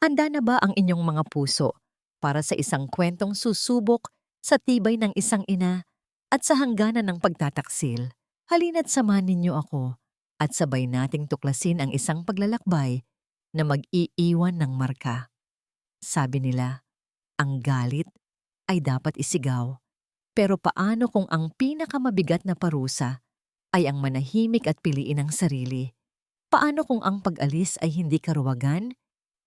Handa na ba ang inyong mga puso para sa isang kwentong susubok sa tibay ng isang ina at sa hangganan ng pagtataksil? Halina't samahan ninyo ako at sabay nating tuklasin ang isang paglalakbay na mag-iiwan ng marka. Sabi nila, ang galit ay dapat isigaw. Pero paano kung ang pinakamabigat na parusa ay ang manahimik at piliin ang sarili? Paano kung ang pag-alis ay hindi karuwagan,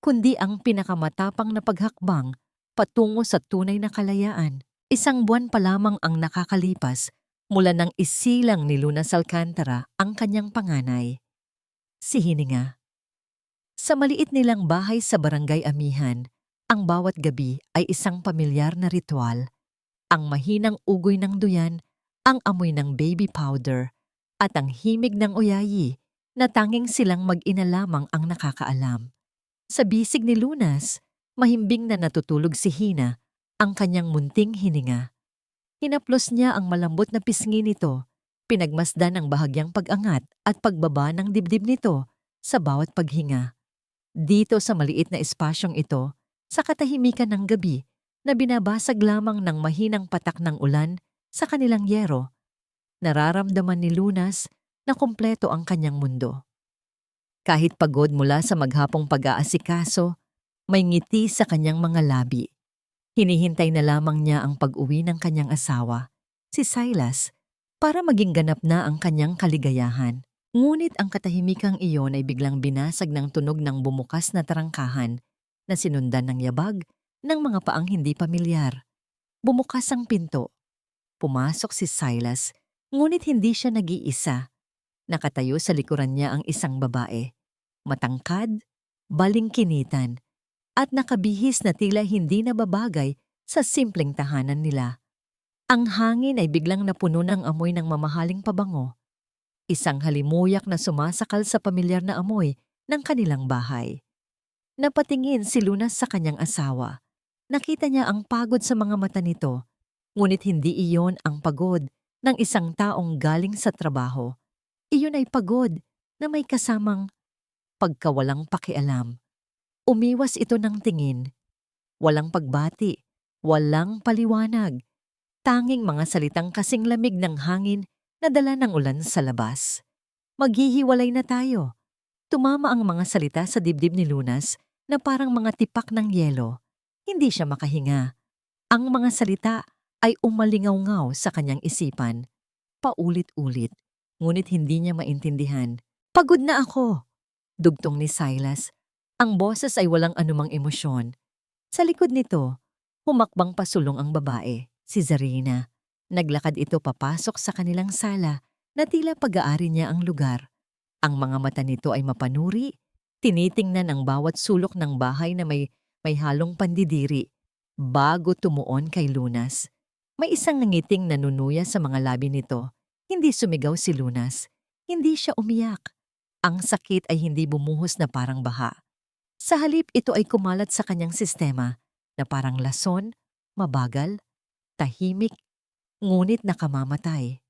kundi ang pinakamatapang na paghakbang patungo sa tunay na kalayaan? Isang buwan pa lamang ang nakakalipas mula nang isilang ni Luna Alcantara ang kanyang panganay, si Hininga. Sa maliit nilang bahay sa Barangay Amihan, ang bawat gabi ay isang pamilyar na ritual. Ang mahinang ugoy ng duyan, ang amoy ng baby powder, at ang himig ng uyayi na tanging silang mag-ina lamang ang nakakaalam. Sa bisig ni Lunas, mahimbing na natutulog si Hina, ang kanyang munting hininga. Hinaplos niya ang malambot na pisngi nito, pinagmasdan ang bahagyang pag-angat at pagbaba ng dibdib nito sa bawat paghinga. Dito sa maliit na espasyong ito, sa katahimikan ng gabi, na binabasag lamang ng mahinang patak ng ulan sa kanilang yero, nararamdaman ni Lunas na kumpleto ang kanyang mundo. Kahit pagod mula sa maghapong pag-aasikaso, may ngiti sa kanyang mga labi. Hinihintay na lamang niya ang pag-uwi ng kanyang asawa, si Silas, para maging ganap na ang kanyang kaligayahan. Ngunit ang katahimikang iyon ay biglang binasag ng tunog ng bumukas na tarangkahan na sinundan ng yabag ng mga paang hindi pamilyar. Bumukas ang pinto. Pumasok si Silas, ngunit hindi siya nag-iisa. Nakatayo sa likuran niya ang isang babae. Matangkad, balingkinitan, at nakabihis na tila hindi nababagay sa simpleng tahanan nila. Ang hangin ay biglang napuno ng amoy ng mamahaling pabango. Isang halimuyak na sumasakal sa pamilyar na amoy ng kanilang bahay. Napatingin si Lunas sa kanyang asawa. Nakita niya ang pagod sa mga mata nito, ngunit hindi iyon ang pagod ng isang taong galing sa trabaho. Iyon ay pagod na may kasamang pagkawalang pakialam. Umiwas ito ng tingin. Walang pagbati, walang paliwanag. Tanging mga salitang kasing lamig ng hangin na dala ng ulan sa labas. Maghihiwalay na tayo. Tumama ang mga salita sa dibdib ni Lunas na parang mga tipak ng yelo. Hindi siya makahinga. Ang mga salita ay umalingaw-ngaw sa kanyang isipan. Paulit-ulit, ngunit hindi niya maintindihan. Pagod na ako, dugtong ni Silas. Ang boses ay walang anumang emosyon. Sa likod nito, humakbang pasulong ang babae, si Zarina. Naglakad ito papasok sa kanilang sala na tila pag-aari niya ang lugar. Ang mga mata nito ay mapanuri, tinitingnan ang bawat sulok ng bahay na may halong pandidiri. Bago tumuon kay Lunas, may isang nangiting nanunuya sa mga labi nito. Hindi sumigaw si Lunas. Hindi siya umiyak. Ang sakit ay hindi bumuhos na parang baha. Sa halip ito ay kumalat sa kanyang sistema na parang lason, mabagal, tahimik, ngunit nakamamatay.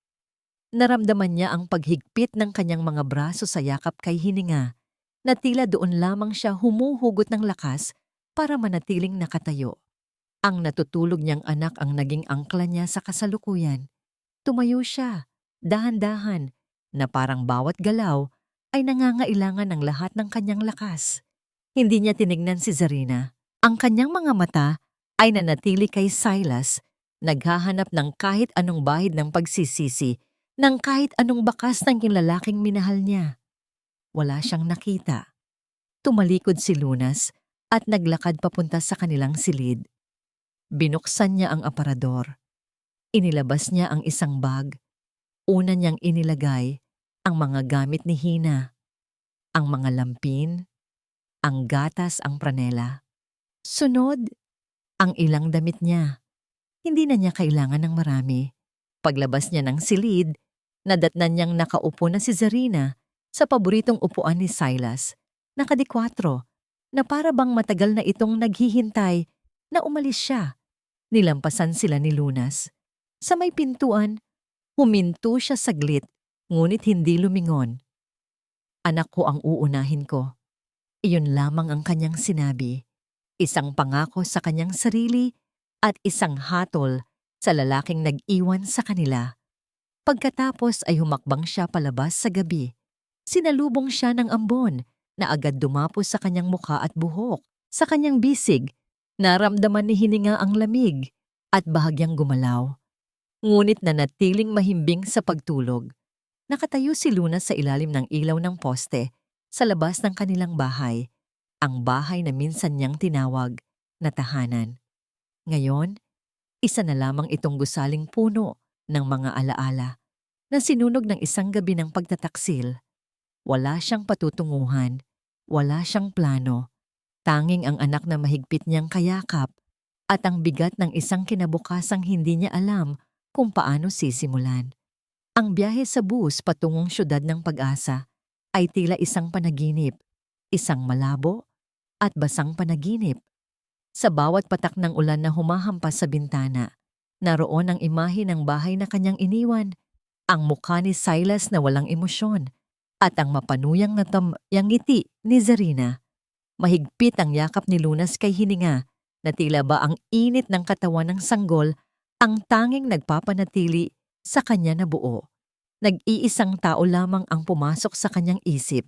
Naramdaman niya ang paghigpit ng kanyang mga braso sa yakap kay Hininga, na tila doon lamang siya humuhugot ng lakas para manatiling nakatayo. Ang natutulog niyang anak ang naging angkla niya sa kasalukuyan. Tumayo siya, dahan-dahan, na parang bawat galaw ay nangangailangan ng lahat ng kanyang lakas. Hindi niya tinignan si Zarina. Ang kanyang mga mata ay nanatili kay Silas, naghahanap ng kahit anong bahid ng pagsisisi, ng kahit anong bakas ng kinlalaking minahal niya. Wala siyang nakita. Tumalikod si Lunas at naglakad papunta sa kanilang silid. Binuksan niya ang aparador. Inilabas niya ang isang bag. Una niyang inilagay ang mga gamit ni Hina, ang mga lampin, ang gatas, ang pranela. Sunod, ang ilang damit niya. Hindi na niya kailangan ng marami. Paglabas niya ng silid, nadatnan niyang nakaupo na si Zarina sa paboritong upuan ni Silas, nakadikwatro, na para bang matagal na itong naghihintay na umalis siya. Nilampasan sila ni Lunas. Sa may pintuan, huminto siya saglit, ngunit hindi lumingon. Anak ko ang uunahin ko. Iyon lamang ang kanyang sinabi. isang pangako sa kanyang sarili at isang hatol sa lalaking nag-iwan sa kanila. Pagkatapos ay humakbang siya palabas sa gabi. Sinalubong siya ng ambon na agad dumapos sa kanyang mukha at buhok. Sa kanyang bisig, naramdaman ni Hininga ang lamig at bahagyang gumalaw. Ngunit nanatiling mahimbing sa pagtulog. Nakatayo si Luna sa ilalim ng ilaw ng poste sa labas ng kanilang bahay, ang bahay na minsan niyang tinawag na tahanan. Ngayon, isa na lamang itong gusaling puno ng mga alaala na sinunog ng isang gabi ng pagtataksil. Wala siyang patutunguhan, wala siyang plano, tanging ang anak na mahigpit niyang kayakap at ang bigat ng isang kinabukasang hindi niya alam kung paano sisimulan. Ang biyahe sa bus patungong syudad ng Pag-asa ay tila isang panaginip, isang malabo at basang panaginip. Sa bawat patak ng ulan na humahampas sa bintana, naroon ang imahe ng bahay na kanyang iniwan, ang mukha ni Silas na walang emosyon, at ang mapanuyang yang ngiti ni Zarina. Mahigpit ang yakap ni Lunas kay Hininga na tila ba ang init ng katawan ng sanggol ang tanging nagpapanatili sa kanya na buo. Nag-iisang tao lamang ang pumasok sa kanyang isip.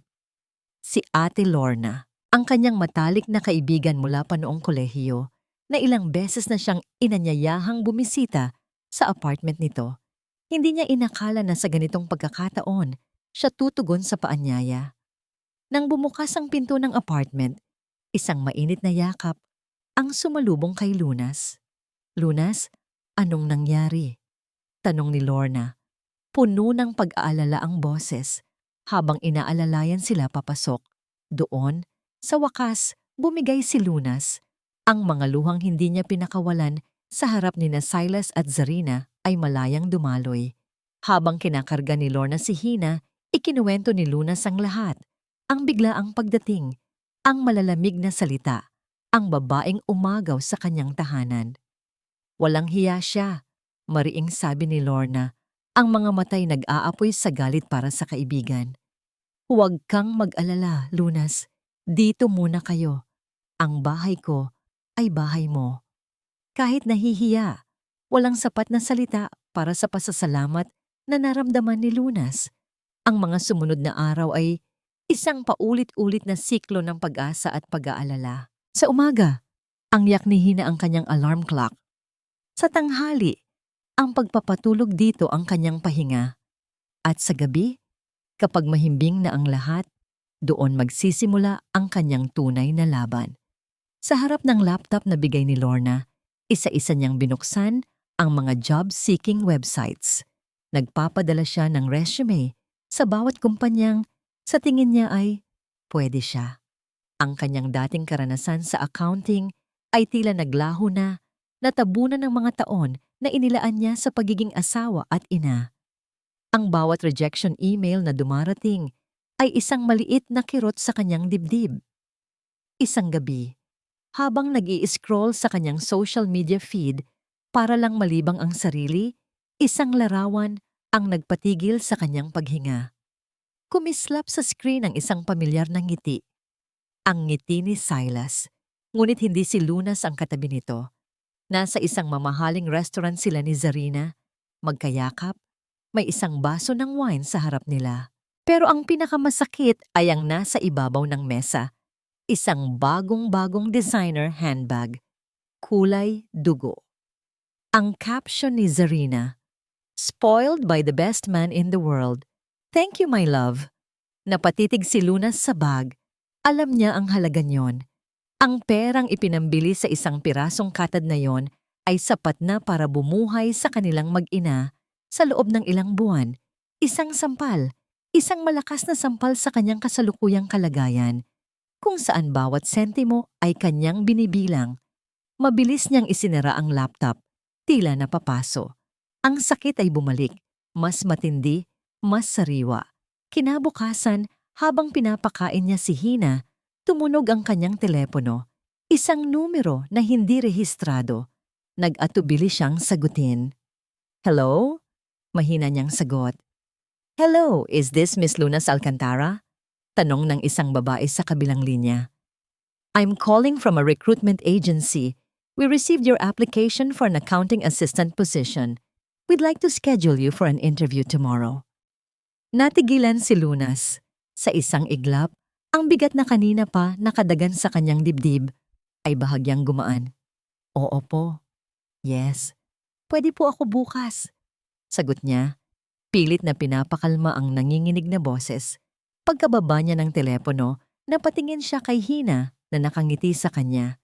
Si Ate Lorna, ang kanyang matalik na kaibigan mula pa noong kolehiyo, na ilang beses na siyang inanyayahang bumisita sa apartment nito. Hindi niya inakala na sa ganitong pagkakataon, siya tutugon sa paanyaya. Nang bumukas ang pinto ng apartment, isang mainit na yakap ang sumalubong kay Lunas. Lunas, anong nangyari? Tanong ni Lorna. Puno ng pag-aalala ang boses habang inaalalayan sila papasok. Doon, sa wakas, bumigay si Lunas. Ang mga luhang hindi niya pinakawalan sa harap ni na Silas at Zarina ay malayang dumaloy. Habang kinakarga ni Lorna si Hina, ikinuwento ni Lunas ang lahat. Ang biglaang pagdating, ang malalamig na salita, ang babaeng umagaw sa kanyang tahanan. Walang hiya siya, mariing sabi ni Lorna. Ang mga matay nag-aapoy sa galit para sa kaibigan. Huwag kang mag-alala, Lunas. Dito muna kayo. Ang bahay ko ay bahay mo. Kahit nahihiya, walang sapat na salita para sa pasasalamat na naramdaman ni Lunas. Ang mga sumunod na araw ay isang paulit-ulit na siklo ng pag-asa at pag-aalala. Sa umaga, ang yak ni Hina ang kanyang alarm clock. Sa tanghali, ang pagpapatulog dito ang kanyang pahinga. At sa gabi, kapag mahimbing na ang lahat, doon magsisimula ang kanyang tunay na laban. Sa harap ng laptop na bigay ni Lorna, isa-isa niyang binuksan ang mga job-seeking websites. Nagpapadala siya ng resume sa bawat kumpanyang sa tingin niya ay pwede siya. Ang kanyang dating karanasan sa accounting ay tila naglaho na, natabunan ng mga taon na inilaan niya sa pagiging asawa at ina. Ang bawat rejection email na dumarating ay isang maliit na kirot sa kanyang dibdib. Isang gabi, habang nag-i-scroll sa kanyang social media feed para lang malibang ang sarili, isang larawan ang nagpatigil sa kanyang paghinga. Kumislap sa screen ang isang pamilyar na ngiti. Ang ngiti ni Silas, ngunit hindi si Lunas ang katabi nito. Nasa isang mamahaling restaurant sila ni Zarina, magkayakap, may isang baso ng wine sa harap nila. Pero ang pinakamasakit ay ang nasa ibabaw ng mesa, isang bagong-bagong designer handbag, kulay dugo. Ang caption ni Zarina, "Spoiled by the best man in the world. Thank you, my love." Napatitig si Lunas sa bag, alam niya ang halaga niyon. Ang perang ipinambili sa isang pirasong katad na yon ay sapat na para bumuhay sa kanilang mag-ina sa loob ng ilang buwan. Isang sampal, isang malakas na sampal sa kanyang kasalukuyang kalagayan, kung saan bawat sentimo ay kanyang binibilang. Mabilis niyang isinara ang laptop, tila napapaso. Ang sakit ay bumalik, mas matindi, mas sariwa. Kinabukasan, habang pinapakain niya si Hina, tumunog ang kanyang telepono, isang numero na hindi rehistrado. Nag-atubili siyang sagutin. "Hello?" Mahina niyang sagot. "Hello, is this Miss Lunas Alcantara?" Tanong ng isang babae sa kabilang linya. I'm calling from a recruitment agency. We received your application for an accounting assistant position. We'd like to schedule you for an interview tomorrow. Natigilan si Lunas. Sa isang iglap, ang bigat na kanina pa nakadagan sa kanyang dibdib ay bahagyang gumaan. Oo po. Yes. Pwede po ako bukas. Sagot niya, pilit na pinapakalma ang nanginginig na boses. Pagkababa niya ng telepono, napatingin siya kay Hina na nakangiti sa kanya.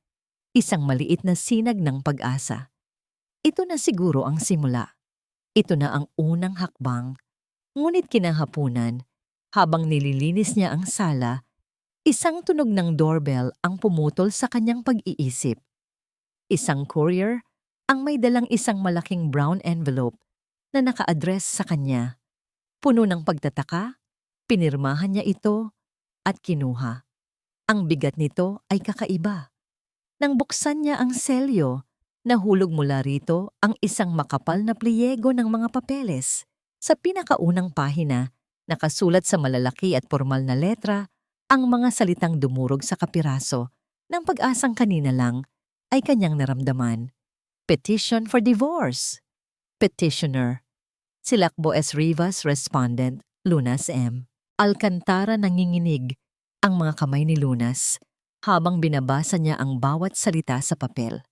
Isang maliit na sinag ng pag-asa. Ito na siguro ang simula. Ito na ang unang hakbang. Ngunit kinahapunan, habang nililinis niya ang sala, isang tunog ng doorbell ang pumutol sa kanyang pag-iisip. Isang courier ang may dalang isang malaking brown envelope na naka-address sa kanya. Puno ng pagtataka, pinirmahan niya ito at kinuha. Ang bigat nito ay kakaiba. Nang buksan niya ang selyo, nahulog mula rito ang isang makapal na pliego ng mga papeles. Sa pinakaunang pahina, nakasulat sa malalaki at formal na letra ang mga salitang dumurog sa kapiraso ng pag-asang kanina lang ay kanyang naramdaman. Petition for divorce. Petitioner. Silakbo S. Rivas, respondent, Lunas M. Alcantara nanginginig ang mga kamay ni Lunas habang binabasa niya ang bawat salita sa papel.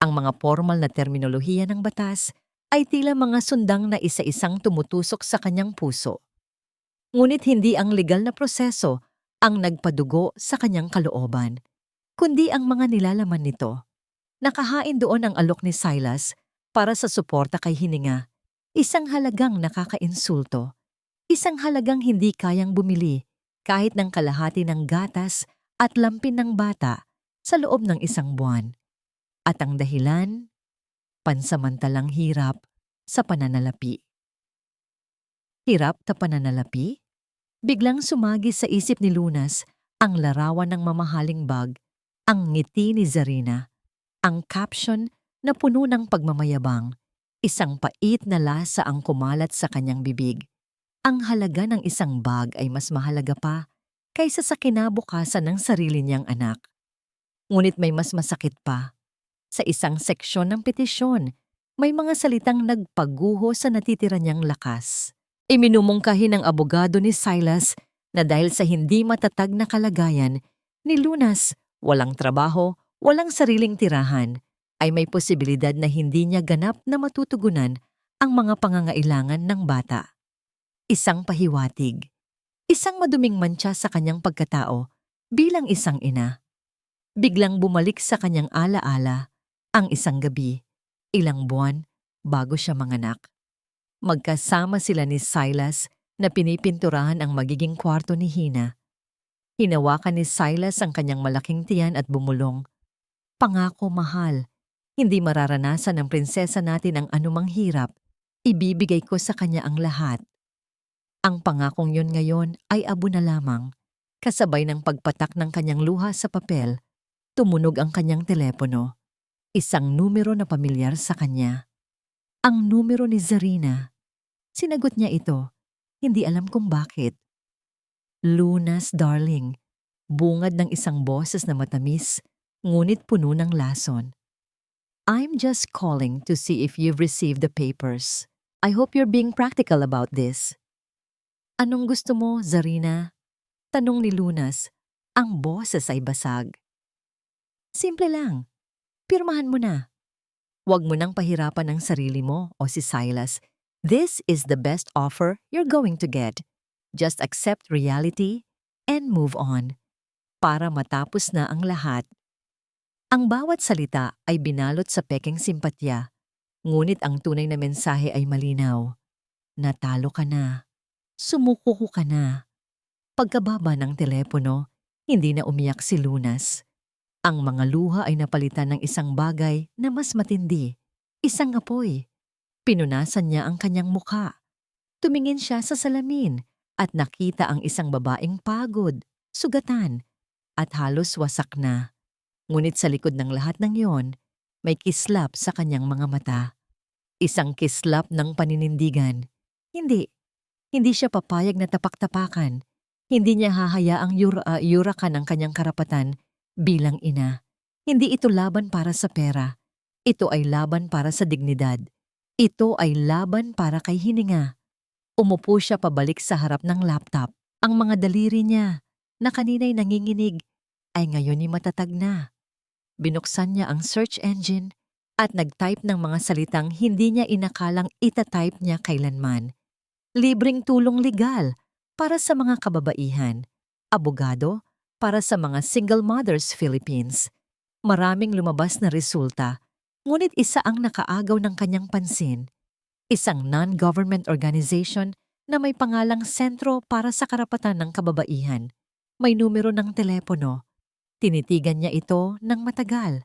Ang mga formal na terminolohiya ng batas ay tila mga sundang na isa-isang tumutusok sa kanyang puso. Ngunit hindi ang legal na proseso ang nagpadugo sa kanyang kalooban, kundi ang mga nilalaman nito. Nakahain doon ang alok ni Silas para sa suporta kay Hininga, isang halagang nakakainsulto, isang halagang hindi kayang bumili kahit ng kalahati ng gatas at lampin ng bata sa loob ng isang buwan. At ang dahilan, pansamantalang hirap sa pananalapi. Hirap na pananalapi? Biglang sumagi sa isip ni Lunas ang larawan ng mamahaling bag, ang ngiti ni Zarina, ang caption na puno ng pagmamayabang, isang pait na lasa ang kumalat sa kanyang bibig. Ang halaga ng isang bag ay mas mahalaga pa kaysa sa kinabukasan ng sarili niyang anak. Ngunit may mas masakit pa. Sa isang seksyon ng petisyon, may mga salitang nagpaguho sa natitira niyang lakas. Iminumungkahi ng abogado ni Silas na dahil sa hindi matatag na kalagayan ni Lunas, walang trabaho, walang sariling tirahan, ay may posibilidad na hindi niya ganap na matutugunan ang mga pangangailangan ng bata. Isang pahiwatig, isang maduming mantsa sa kanyang pagkatao bilang isang ina. Biglang bumalik sa kanyang alaala ang isang gabi, ilang buwan bago siya manganak. Magkasama sila ni Silas na pinipinturahan ang magiging kwarto ni Hina. Hinawakan ni Silas ang kanyang malaking tiyan at bumulong. Pangako, mahal, hindi mararanasan ng prinsesa natin ang anumang hirap. Ibibigay ko sa kanya ang lahat. Ang pangakong yun ngayon ay abo na lamang. Kasabay ng pagpatak ng kanyang luha sa papel, tumunog ang kanyang telepono. Isang numero na pamilyar sa kanya. Ang numero ni Zarina. Sinagot niya ito. Hindi alam kung bakit. Lunas, darling. Bungad ng isang boses na matamis, ngunit puno ng lason. I'm just calling to see if you've received the papers. I hope you're being practical about this. Anong gusto mo, Zarina? Tanong ni Lunas. Ang boses ay basag. Simple lang. Pirmahan mo na. Huwag mo nang pahirapan ang sarili mo o si Silas. This is the best offer you're going to get. Just accept reality and move on. Para matapos na ang lahat. Ang bawat salita ay binalot sa pekeng simpatya, ngunit ang tunay na mensahe ay malinaw. Natalo ka na. Sumuko ka na. Pagkababa ng telepono, hindi na umiyak si Lunas. Ang mga luha ay napalitan ng isang bagay na mas matindi. Isang apoy. Pinunasan niya ang kanyang mukha. Tumingin siya sa salamin at nakita ang isang babaeng pagod, sugatan, at halos wasak na. Ngunit sa likod ng lahat ng yon, may kislap sa kanyang mga mata. Isang kislap ng paninindigan. Hindi siya papayag na tapak-tapakan. Hindi niya hahayaang yurakan ang kanyang karapatan Bilang ina, hindi ito laban para sa pera. Ito ay laban para sa dignidad. Ito ay laban para kay hininga. Umupo siya pabalik sa harap ng laptop. Ang mga daliri niya, na kanina'y nanginginig, ay ngayon ay matatag na. Binuksan niya ang search engine at nag-type ng mga salitang hindi niya inakalang itatype niya kailanman. Libreng tulong legal para sa mga kababaihan. Abogado para sa mga single mothers Philippines. Maraming lumabas na resulta, ngunit isa ang nakaagaw ng kanyang pansin. Isang non-government organization na may pangalang Sentro para sa Karapatan ng Kababaihan. May numero ng telepono. Tinitigan niya ito ng matagal.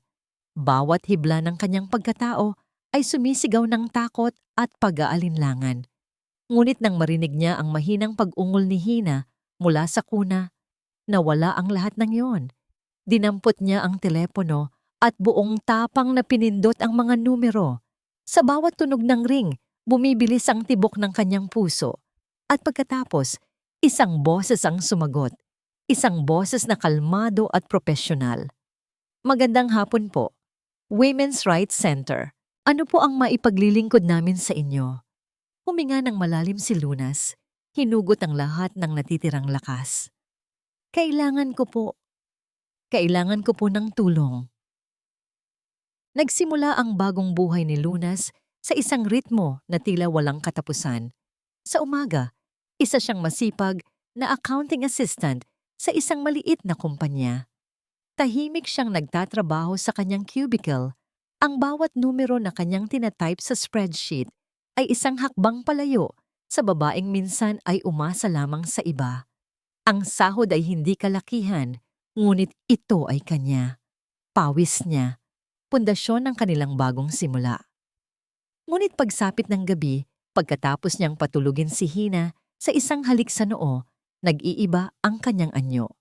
Bawat hibla ng kanyang pagkatao ay sumisigaw ng takot at pag-aalinlangan. Ngunit nang marinig niya ang mahinang pag-ungol ni Hina mula sa kuna, nawala ang lahat ng yon. Dinampot niya ang telepono at buong tapang na pinindot ang mga numero. Sa bawat tunog ng ring, bumibilis ang tibok ng kanyang puso. At pagkatapos, isang boses ang sumagot. Isang boses na kalmado at profesional. Magandang hapon po. Women's Rights Center. Ano po ang maipaglilingkod namin sa inyo? Huminga ng malalim si Lunas. Hinugot ang lahat ng natitirang lakas. Kailangan ko po ng tulong. Nagsimula ang bagong buhay ni Lunas sa isang ritmo na tila walang katapusan. Sa umaga, isa siyang masipag na accounting assistant sa isang maliit na kumpanya. Tahimik siyang nagtatrabaho sa kanyang cubicle. Ang bawat numero na kanyang tinatype sa spreadsheet ay isang hakbang palayo sa babaeng minsan ay umasa lamang sa iba. Ang sahod ay hindi kalakihan, ngunit ito ay kanya. Pawis niya. Pundasyon ng kanilang bagong simula. Ngunit pagsapit ng gabi, pagkatapos niyang patulugin si Hina sa isang halik sa noo, nag-iiba ang kanyang anyo.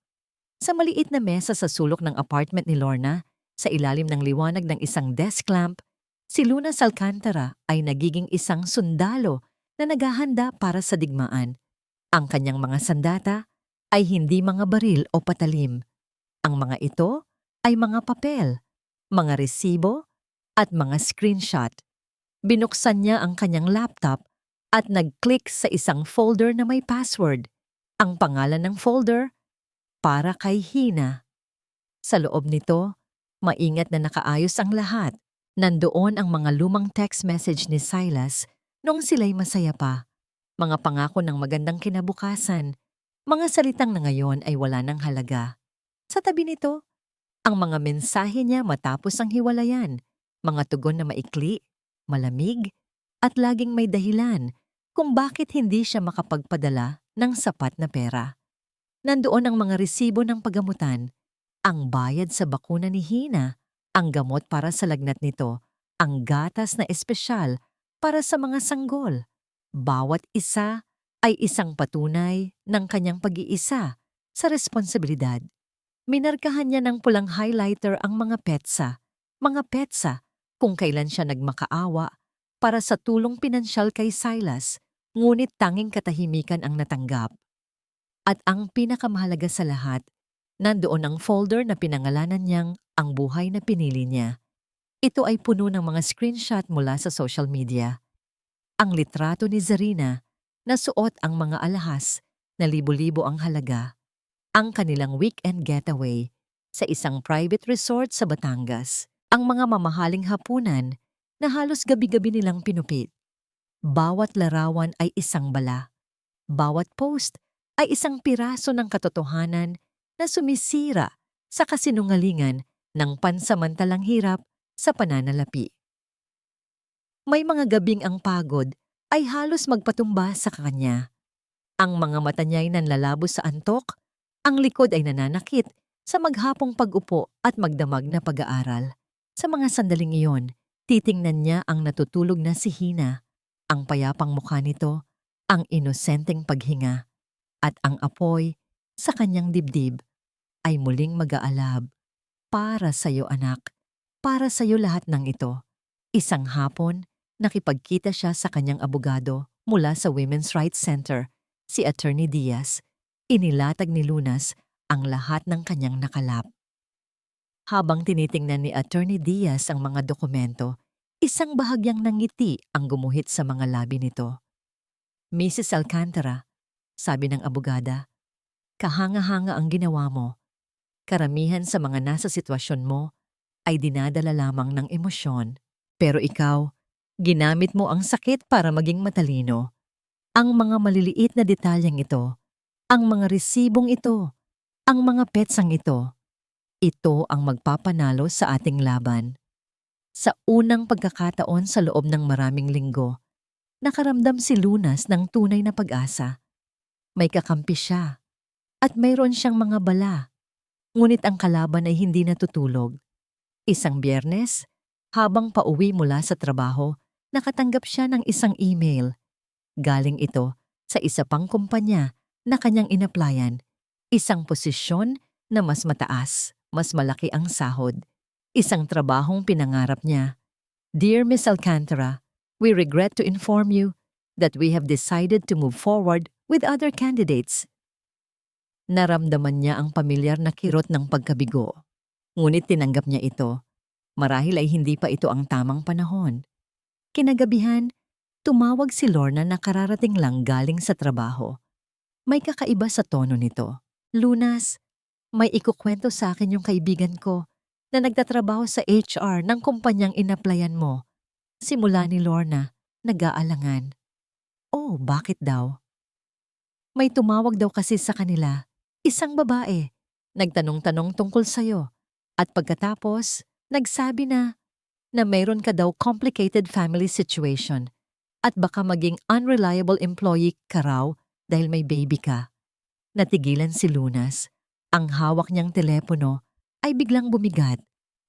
Sa maliit na mesa sa sulok ng apartment ni Lorna, sa ilalim ng liwanag ng isang desk lamp, si Lunas Alcantara ay nagiging isang sundalo na naghahanda para sa digmaan. Ang kanyang mga sandata ay hindi mga baril o patalim. Ang mga ito ay mga papel, mga resibo, at mga screenshot. Binuksan niya ang kanyang laptop at nag-click sa isang folder na may password. Ang pangalan ng folder, para kay Hina. Sa loob nito, maingat na nakaayos ang lahat. Nandoon ang mga lumang text message ni Silas noong sila'y masaya pa. Mga pangako ng magandang kinabukasan. Mga salitang na ngayon ay wala ng halaga. Sa tabi nito, ang mga mensahe niya matapos ang hiwalayan, mga tugon na maikli, malamig, at laging may dahilan kung bakit hindi siya makapagpadala ng sapat na pera. Nandoon ang mga resibo ng paggamutan, ang bayad sa bakuna ni Hina, ang gamot para sa lagnat nito, ang gatas na espesyal para sa mga sanggol. Bawat isa ay isang patunay ng kanyang pag-iisa sa responsibilidad. Minarkahan niya ng pulang highlighter ang mga petsa kung kailan siya nagmakaawa para sa tulong pinansyal kay Silas, ngunit tanging katahimikan ang natanggap. At ang pinakamahalaga sa lahat, nandoon ang folder na pinangalanan niyang Ang Buhay na Pinili Niya. Ito ay puno ng mga screenshot mula sa social media. Ang litrato ni Zarina na suot ang mga alahas na libo-libo ang halaga. Ang kanilang weekend getaway sa isang private resort sa Batangas. Ang mga mamahaling hapunan na halos gabi-gabi nilang pinupit. Bawat larawan ay isang bala. Bawat post ay isang piraso ng katotohanan na sumisira sa kasinungalingan ng pansamantalang hirap sa pananalapi. May mga gabing ang pagod ay halos magpatumba sa kanya. Ang mga mata niya'y nanlalabo sa antok, ang likod ay nananakit sa maghapong pag-upo at magdamag na pag-aaral. Sa mga sandaling iyon, titingnan niya ang natutulog na si Hina, ang payapang mukha nito, ang inosenteng paghinga, at ang apoy sa kanyang dibdib ay muling mag-aalab. Para sa'yo anak, para sa'yo lahat ng ito. Isang hapon, nakipagkita siya sa kanyang abogado mula sa Women's Rights Center, si Attorney Diaz. Inilatag ni Lunas ang lahat ng kanyang nakalap. Habang tinitingnan ni Attorney Diaz ang mga dokumento, isang bahagyang nangiti ang gumuhit sa mga labi nito. Mrs. Alcantara, sabi ng abogada, kahanga-hanga ang ginawa mo. Karamihan sa mga nasa sitwasyon mo ay dinadala lamang ng emosyon. Pero ikaw, ginamit mo ang sakit para maging matalino. Ang mga maliliit na detalyeng ito, ang mga resibong ito, ang mga petsang ito ang magpapanalo sa ating laban. Sa unang pagkakataon sa loob ng maraming linggo, nakaramdam si Lunas ng tunay na pag-asa. May kakampi siya at mayroon siyang mga bala. Ngunit ang kalaban ay hindi natutulog. Isang Biyernes, habang pauwi mula sa trabaho, nakatanggap siya ng isang email. Galing ito sa isa pang kumpanya na kanyang inaplayan. Isang posisyon na mas mataas, mas malaki ang sahod. Isang trabahong pinangarap niya. Dear Miss Alcantara, we regret to inform you that we have decided to move forward with other candidates. Naramdaman niya ang pamilyar na kirot ng pagkabigo. Ngunit tinanggap niya ito. Marahil ay hindi pa ito ang tamang panahon. Kinagabihan, tumawag si Lorna na kararating lang galing sa trabaho. May kakaiba sa tono nito. Lunas, may ikukwento sa akin yung kaibigan ko na nagtatrabaho sa HR ng kumpanyang inaplayan mo. Simula ni Lorna, nag-aalangan. Oh, bakit daw? May tumawag daw kasi sa kanila. Isang babae, nagtanong-tanong tungkol sa'yo. At pagkatapos, nagsabi na mayroon ka daw complicated family situation at baka maging unreliable employee ka raw dahil may baby ka. Natigilan si Lunas. Ang hawak niyang telepono ay biglang bumigat.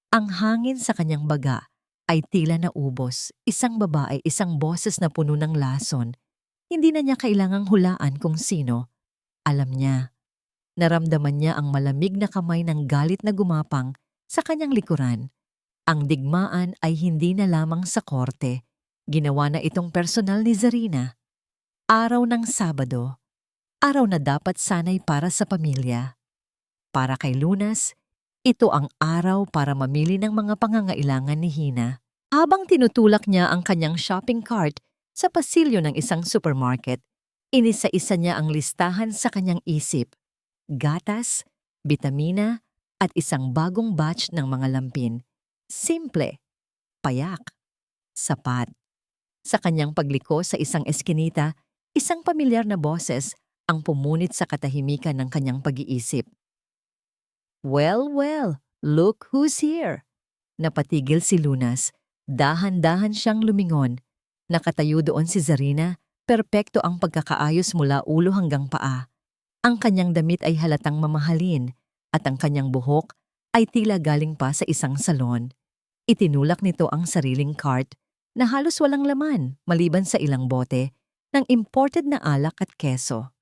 Ang hangin sa kanyang baga ay tila naubos. Isang babae, isang boses na puno ng lason. Hindi na niya kailangang hulaan kung sino. Alam niya. Naramdaman niya ang malamig na kamay ng galit na gumapang sa kanyang likuran. Ang digmaan ay hindi na lamang sa korte. Ginawa na itong personal ni Zarina. Araw ng Sabado. Araw na dapat sanay para sa pamilya. Para kay Lunas, ito ang araw para mamili ng mga pangangailangan ni Hina. Habang tinutulak niya ang kanyang shopping cart sa pasilyo ng isang supermarket, inisa-isa niya ang listahan sa kanyang isip. Gatas, bitamina, at isang bagong batch ng mga lampin. Simple, payak, sapat. Sa kanyang pagliko sa isang eskinita, isang pamilyar na boses ang pumunit sa katahimikan ng kanyang pag-iisip. Well, well, look who's here. Napatigil si Lunas. Dahan-dahan siyang lumingon. Nakatayo doon si Zarina, perpekto ang pagkakaayos mula ulo hanggang paa. Ang kanyang damit ay halatang mamahalin at ang kanyang buhok ay tila galing pa sa isang salon. Itinulak nito ang sariling cart na halos walang laman maliban sa ilang bote ng imported na alak at keso.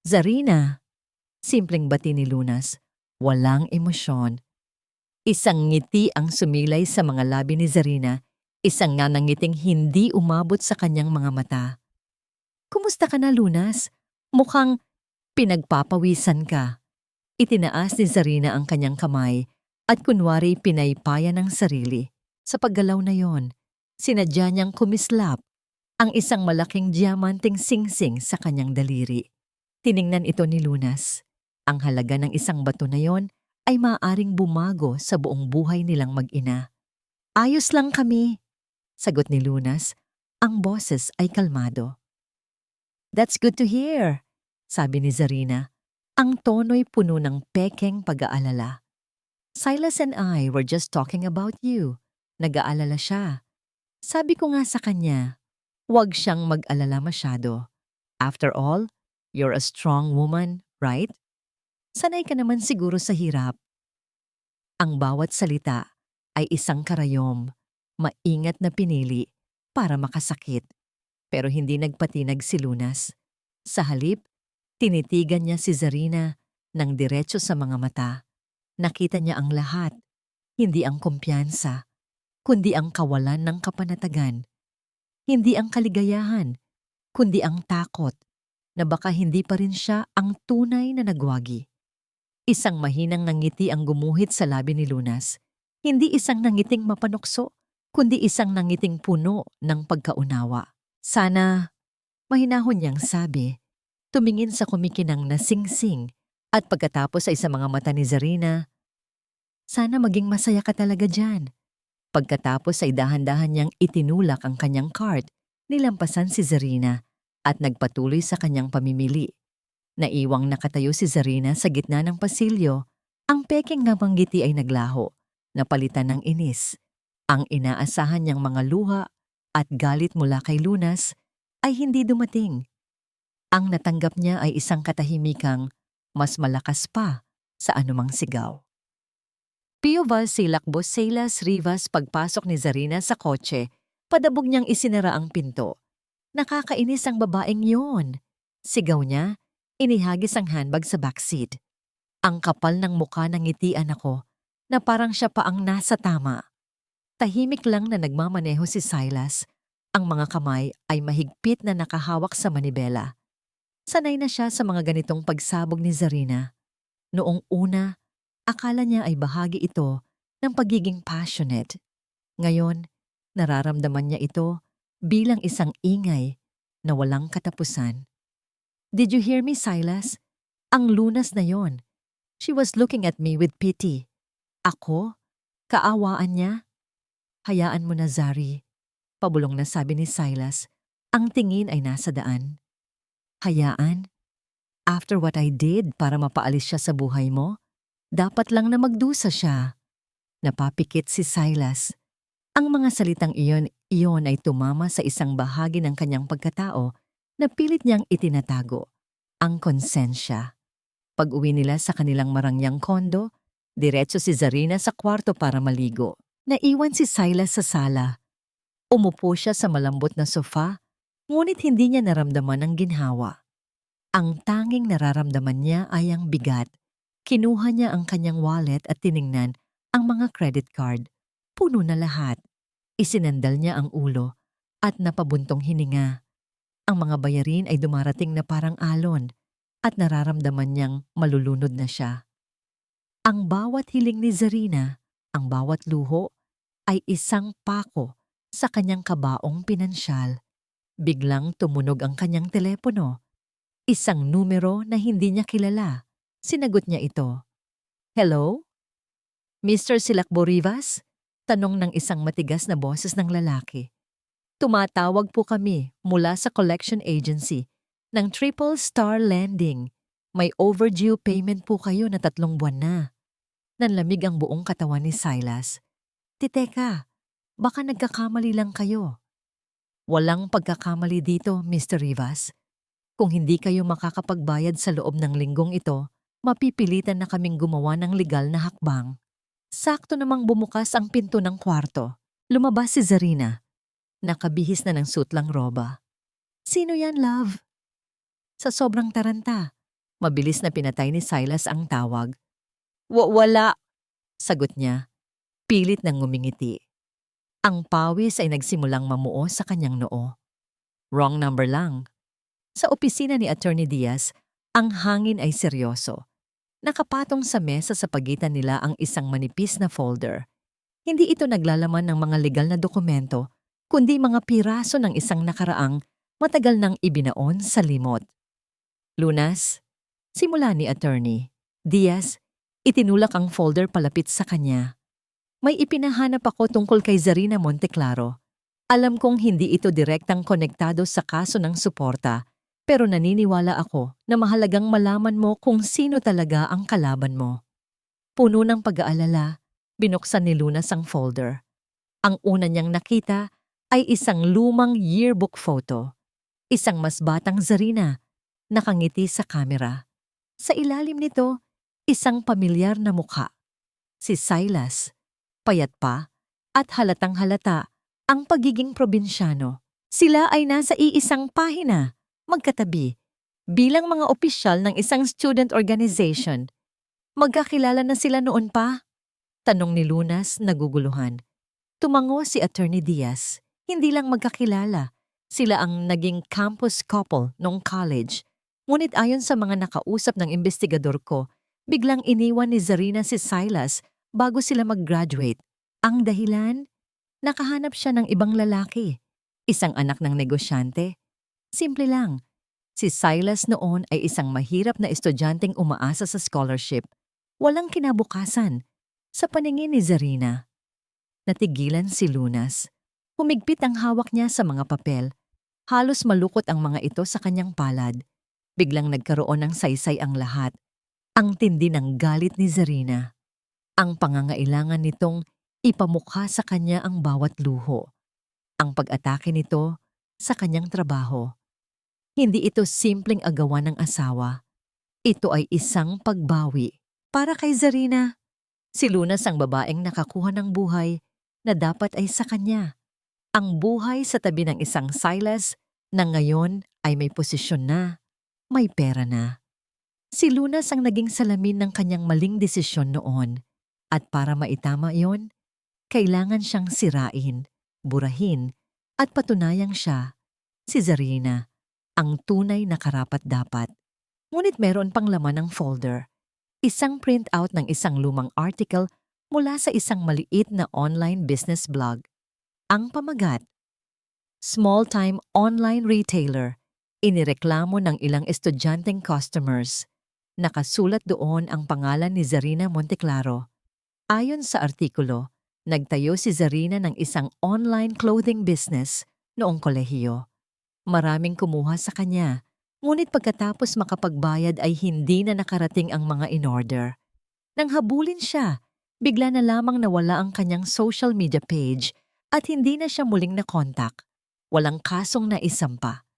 Zarina, simpleng bati ni Lunas, walang emosyon. Isang ngiti ang sumilay sa mga labi ni Zarina, isang nga ng ngiting hindi umabot sa kanyang mga mata. Kumusta ka na, Lunas? Mukhang pinagpapawisan ka. Itinaas ni Zarina ang kanyang kamay at kunwari pinaypaya ng sarili. Sa paggalaw na yon, sinadya niyang kumislap ang isang malaking diamanting singsing sa kanyang daliri. Tiningnan ito ni Lunas. Ang halaga ng isang bato na yon ay maaaring bumago sa buong buhay nilang mag-ina. Ayos lang kami, sagot ni Lunas. Ang boses ay kalmado. That's good to hear, sabi ni Zarina. Ang tono'y puno ng pekeng pag-aalala. Silas and I were just talking about you. Nag-aalala siya. Sabi ko nga sa kanya, huwag siyang mag-alala masyado. After all, you're a strong woman, right? Sanay ka naman siguro sa hirap. Ang bawat salita ay isang karayom, maingat na pinili para makasakit. Pero hindi nagpatinag si Lunas. Sa halip, tinitigan niya si Zarina ng diretso sa mga mata. Nakita niya ang lahat, hindi ang kumpiyansa, kundi ang kawalan ng kapanatagan. Hindi ang kaligayahan, kundi ang takot na baka hindi pa rin siya ang tunay na nagwagi. Isang mahinang nangiti ang gumuhit sa labi ni Lunas. Hindi isang nangiting mapanukso, kundi isang nangiting puno ng pagkaunawa. Sana, mahinahon niyang sabi, tumingin sa kumikinang na singsing at pagkatapos ay sa mga mata ni Zarina, sana maging masaya ka talaga dyan. Pagkatapos ay dahan-dahan niyang itinulak ang kanyang card, nilampasan si Zarina at nagpatuloy sa kanyang pamimili. Naiwang nakatayo si Zarina sa gitna ng pasilyo, ang peking nabanggiti ay naglaho, napalitan ng inis. Ang inaasahan niyang mga luha at galit mula kay Lunas ay hindi dumating. Ang natanggap niya ay isang katahimikang mas malakas pa sa anumang sigaw. Piyobal silakbos Silas Rivas pagpasok ni Zarina sa kotse, padabog niyang isinara ang pinto. Nakakainis ang babaeng yon. Sigaw niya, inihagis ang handbag sa backseat. Ang kapal ng mukha ng ngitian ako na parang siya pa ang nasa tama. Tahimik lang na nagmamaneho si Silas. Ang mga kamay ay mahigpit na nakahawak sa manibela. Sanay na siya sa mga ganitong pagsabog ni Zarina. Noong una, akala niya ay bahagi ito ng pagiging passionate. Ngayon, nararamdaman niya ito bilang isang ingay na walang katapusan. Did you hear me, Silas? Ang Lunas na yon. She was looking at me with pity. Ako? Kaawaan niya? Hayaan mo na, Zari. Pabulong na sabi ni Silas. Ang tingin ay nasa daan. Hayaan? After what I did para mapaalis siya sa buhay mo? Dapat lang na magdusa siya. Napapikit si Silas. Ang mga salitang iyon ay tumama sa isang bahagi ng kanyang pagkatao na pilit niyang itinatago, ang konsensya. Pag-uwi nila sa kanilang marangyang kondo, diretso si Zarina sa kwarto para maligo. Naiwan si Silas sa sala. Umupo siya sa malambot na sofa, ngunit hindi niya naramdaman ang ginhawa. Ang tanging nararamdaman niya ay ang bigat. Kinuha niya ang kanyang wallet at tiningnan ang mga credit card. Puno na lahat. Isinandal niya ang ulo at napabuntong hininga. Ang mga bayarin ay dumarating na parang alon at nararamdaman niyang malulunod na siya. Ang bawat hiling ni Zarina, ang bawat luho, ay isang pako sa kanyang kabaong pinansyal. Biglang tumunog ang kanyang telepono. Isang numero na hindi niya kilala. Sinagot niya ito. Hello? Mr. Silakbo Rivas? Tanong ng isang matigas na boses ng lalaki. Tumatawag po kami mula sa collection agency ng Triple Star Landing. May overdue payment po kayo na 3 buwan na. Nanlamig ang buong katawan ni Silas. Titeka, baka nagkakamali lang kayo. Walang pagkakamali dito, Mr. Rivas. Kung hindi kayo makakapagbayad sa loob ng linggong ito, mapipilitan na kaming gumawa ng legal na hakbang. Sakto namang bumukas ang pinto ng kwarto. Lumabas si Zarina. Nakabihis na ng sutlang roba. Sino yan, love? Sa sobrang taranta, mabilis na pinatay ni Silas ang tawag. Wala, sagot niya. Pilit nang ngumingiti. Ang pawis ay nagsimulang mamuo sa kanyang noo. Wrong number lang. Sa opisina ni Attorney Diaz, ang hangin ay seryoso. Nakapatong sa mesa sa pagitan nila ang isang manipis na folder. Hindi ito naglalaman ng mga legal na dokumento, kundi mga piraso ng isang nakaraang matagal nang ibinaon sa limot. Lunas, simula ni Attorney Diaz, itinulak ang folder palapit sa kanya. May ipinahanap ako tungkol kay Zarina Monteclaro. Alam kong hindi ito direktang konektado sa kaso ng suporta, pero naniniwala ako na mahalagang malaman mo kung sino talaga ang kalaban mo. Puno ng pag-aalala, binuksan ni Lunas ang folder. Ang una niyang nakita ay isang lumang yearbook photo. Isang mas batang Zarina, nakangiti sa kamera. Sa ilalim nito, isang pamilyar na mukha. Si Silas, payat pa, at halatang halata ang pagiging probinsyano. Sila ay nasa iisang pahina, magkatabi, bilang mga opisyal ng isang student organization. Magkakilala na sila noon pa? Tanong ni Lunas, naguguluhan. Tumango si Attorney Diaz. Hindi lang magkakilala. Sila ang naging campus couple noong college. Ngunit ayon sa mga nakausap ng investigador ko, Biglang iniwan ni Zarina si Silas bago sila mag-graduate. Ang dahilan? Nakahanap siya ng ibang lalaki. Isang anak ng negosyante. Simple lang. Si Silas noon ay isang mahirap na estudyanteng umaasa sa scholarship. Walang kinabukasan. Sa paningin ni Zarina, natigilan si Lunas. Humigpit ang hawak niya sa mga papel. Halos malukot ang mga ito sa kanyang palad. Biglang nagkaroon ng saysay ang lahat. Ang tindi ng galit ni Zarina. Ang pangangailangan nitong ipamukha sa kanya ang bawat luho. Ang pag-atake nito sa kanyang trabaho. Hindi ito simpleng agawan ng asawa. Ito ay isang pagbawi. Para kay Zarina, si Lunas ang babaeng nakakuha ng buhay na dapat ay sa kanya. Ang buhay sa tabi ng isang Silas na ngayon ay may posisyon na, may pera na. Si Lunas ang naging salamin ng kanyang maling desisyon noon. At para maitama yon, kailangan siyang sirain, burahin, at patunayang siya, si Zarina, ang tunay na karapat-dapat. Ngunit meron pang laman ng folder. Isang printout ng isang lumang article mula sa isang maliit na online business blog. Ang pamagat, small-time online retailer, inireklamo ng ilang estudyanteng customers. Nakasulat doon ang pangalan ni Zarina Monteclaro. Ayon sa artikulo, nagtayo si Zarina ng isang online clothing business noong kolehiyo. Maraming kumuha sa kanya, ngunit pagkatapos makapagbayad ay hindi na nakarating ang mga in-order. Nang habulin siya, bigla na lamang nawala ang kanyang social media page at hindi na siya muling na-contact. Walang kasong naisampa.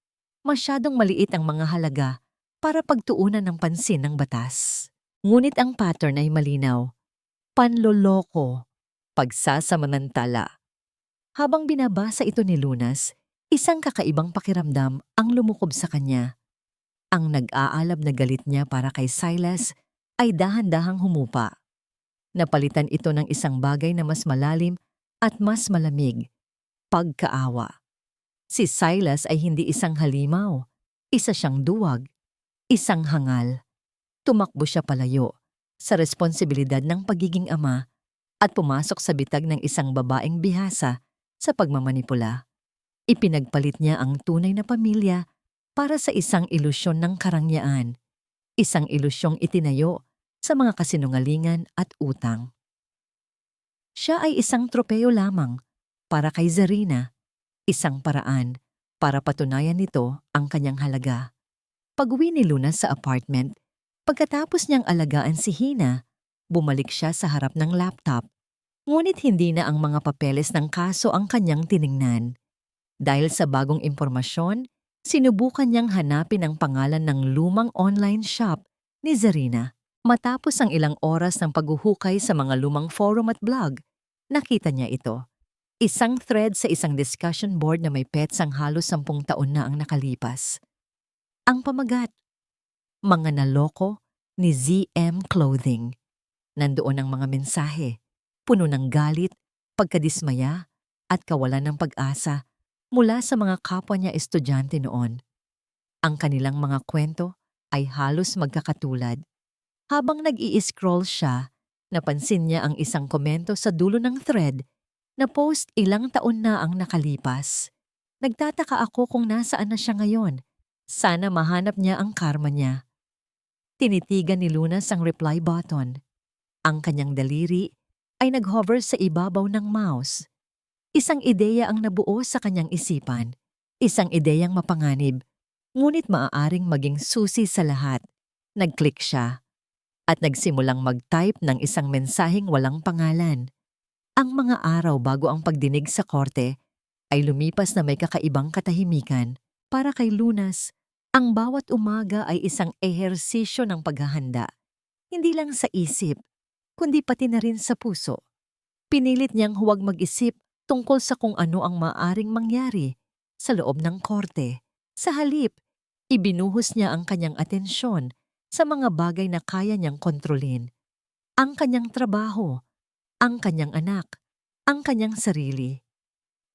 Masyadong maliit ang mga halaga para pagtuunan ng pansin ng batas. Ngunit ang pattern ay malinaw. Panloloko, pagsasamantala. Habang binabasa ito ni Lunas, isang kakaibang pakiramdam ang lumukob sa kanya. Ang nag-aalab na galit niya para kay Silas ay dahan-dahang humupa. Napalitan ito ng isang bagay na mas malalim at mas malamig, pagkaawa. Si Silas ay hindi isang halimaw, isa siyang duwag, isang hangal. Tumakbo siya palayo sa responsibilidad ng pagiging ama at pumasok sa bitag ng isang babaeng bihasa sa pagmamanipula. Ipinagpalit niya ang tunay na pamilya para sa isang ilusyon ng karangyaan, isang ilusyong itinayo sa mga kasinungalingan at utang. Siya ay isang tropeyo lamang para kay Zarina, isang paraan para patunayan nito ang kanyang halaga. Pag-uwi ni Lunas sa apartment, pagkatapos niyang alagaan si Hina, bumalik siya sa harap ng laptop. Ngunit hindi na ang mga papeles ng kaso ang kanyang tiningnan. Dahil sa bagong impormasyon, sinubukan niyang hanapin ang pangalan ng lumang online shop ni Zarina. Matapos ang ilang oras ng paghuhukay sa mga lumang forum at blog, nakita niya ito. Isang thread sa isang discussion board na may petsang halos 10 taon na ang nakalipas. Ang pamagat, mga naloko ni ZM Clothing. Nandoon ang mga mensahe, puno ng galit, pagkadismaya, at kawalan ng pag-asa mula sa mga kapwa niya estudyante noon. Ang kanilang mga kwento ay halos magkakatulad. Habang nag-i-scroll siya, napansin niya ang isang komento sa dulo ng thread na post ilang taon na ang nakalipas. Nagtataka ako kung nasaan na siya ngayon. Sana mahanap niya ang karma niya. Tinitigan ni Lunas ang reply button. Ang kanyang daliri ay nag-hover sa ibabaw ng mouse. Isang ideya ang nabuo sa kanyang isipan. Isang ideyang mapanganib, ngunit maaaring maging susi sa lahat. Nag-click siya at nagsimulang mag-type ng isang mensaheng walang pangalan. Ang mga araw bago ang pagdinig sa korte ay lumipas na may kakaibang katahimikan. Para kay Lunas, ang bawat umaga ay isang ehersisyo ng paghahanda. Hindi lang sa isip, kundi pati na rin sa puso. Pinilit niyang huwag mag-isip tungkol sa kung ano ang maaring mangyari sa loob ng korte. Sa halip, ibinuhos niya ang kanyang atensyon sa mga bagay na kaya niyang kontrolin. Ang kanyang trabaho, ang kanyang anak, ang kanyang sarili.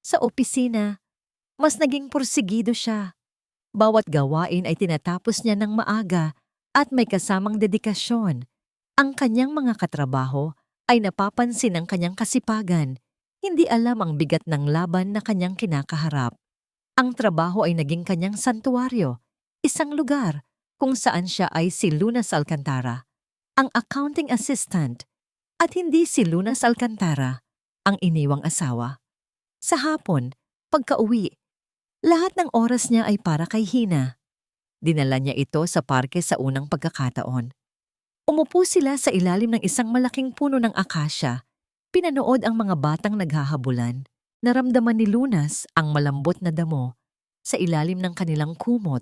Sa opisina, mas naging porsigido siya. Bawat gawain ay tinatapos niya ng maaga at may kasamang dedikasyon. Ang kanyang mga katrabaho ay napapansin ang kanyang kasipagan, hindi alam ang bigat ng laban na kanyang kinakaharap. Ang trabaho ay naging kanyang santuwaryo, isang lugar kung saan siya ay si Lunas Alcantara, ang accounting assistant, at hindi si Lunas Alcantara, ang iniwang asawa. Sa hapon, pagka-uwi, lahat ng oras niya ay para kay Hina. Dinala niya ito sa parke sa unang pagkakataon. Umupo sila sa ilalim ng isang malaking puno ng akasya. Pinanood ang mga batang naghahabulan. Naramdaman ni Lunas ang malambot na damo sa ilalim ng kanilang kumot,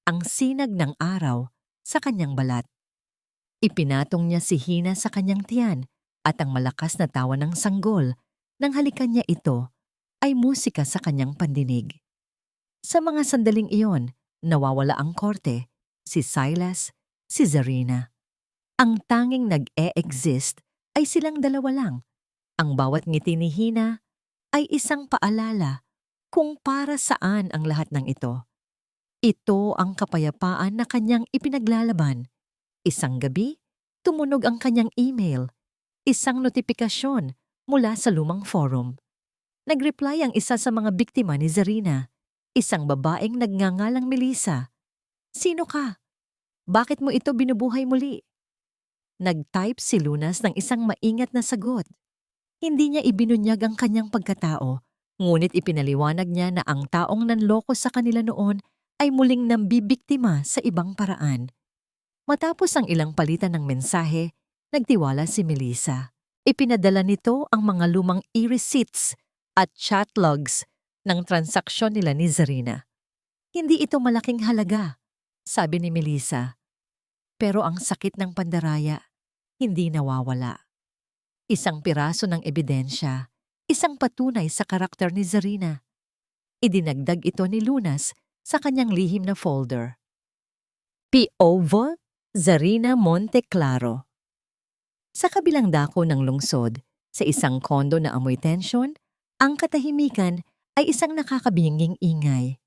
ang sinag ng araw sa kanyang balat. Ipinatong niya si Hina sa kanyang tiyan at ang malakas na tawa ng sanggol nang halikan niya ito ay musika sa kanyang pandinig. Sa mga sandaling iyon, nawawala ang korte, si Silas, si Zarina. Ang tanging nag-e-exist ay silang dalawa lang. Ang bawat ngiti ni Hina ay isang paalala kung para saan ang lahat ng ito. Ito ang kapayapaan na kanyang ipinaglalaban. Isang gabi, tumunog ang kanyang email. Isang notifikasyon mula sa lumang forum. Nag-reply ang isa sa mga biktima ni Zarina, isang babaeng nagngangalang Melissa. "Sino ka? Bakit mo ito binubuhay muli?" Nag-type si Lunas ng isang maingat na sagot. Hindi niya ibinunyag ang kanyang pagkatao, ngunit ipinaliwanag niya na ang taong nanloko sa kanila noon ay muling nambibiktima sa ibang paraan. Matapos ang ilang palitan ng mensahe, nagtiwala si Melissa. Ipinadala nito ang mga lumang e-receipts at chat logs ng transaksyon nila ni Zarina. "Hindi ito malaking halaga," sabi ni Melissa. Pero ang sakit ng pandaraya, hindi nawawala. Isang piraso ng ebidensya, isang patunay sa karakter ni Zarina. Idinagdag ito ni Lunas sa kanyang lihim na folder. P.O. Vault, Zarina Monte Claro. Sa kabilang dako ng lungsod, sa isang kondo na amoy tensyon, ang katahimikan ay isang nakakabinging ingay.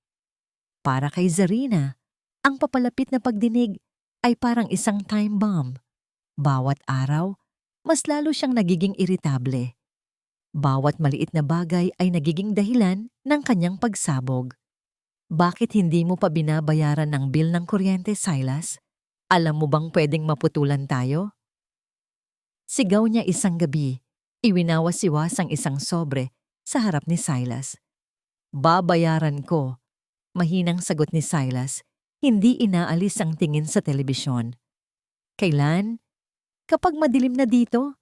Para kay Zarina, ang papalapit na pagdinig ay parang isang time bomb. Bawat araw, mas lalo siyang nagiging iritable. Bawat maliit na bagay ay nagiging dahilan ng kanyang pagsabog. "Bakit hindi mo pa binabayaran ng bill ng kuryente, Silas? Alam mo bang pwedeng maputulan tayo?" Sigaw niya isang gabi, iwinawas-iwas ang isang sobre sa harap ni Silas. "Babayaran ko," mahinang sagot ni Silas, hindi inaalis ang tingin sa telebisyon. "Kailan? Kapag madilim na dito?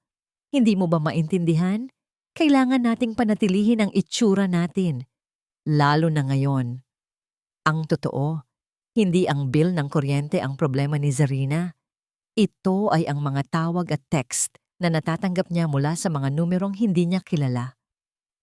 Hindi mo ba maintindihan? Kailangan nating panatilihin ang itsura natin. Lalo na ngayon." Ang totoo, hindi ang bill ng kuryente ang problema ni Zarina. Ito ay ang mga tawag at text na natatanggap niya mula sa mga numerong hindi niya kilala.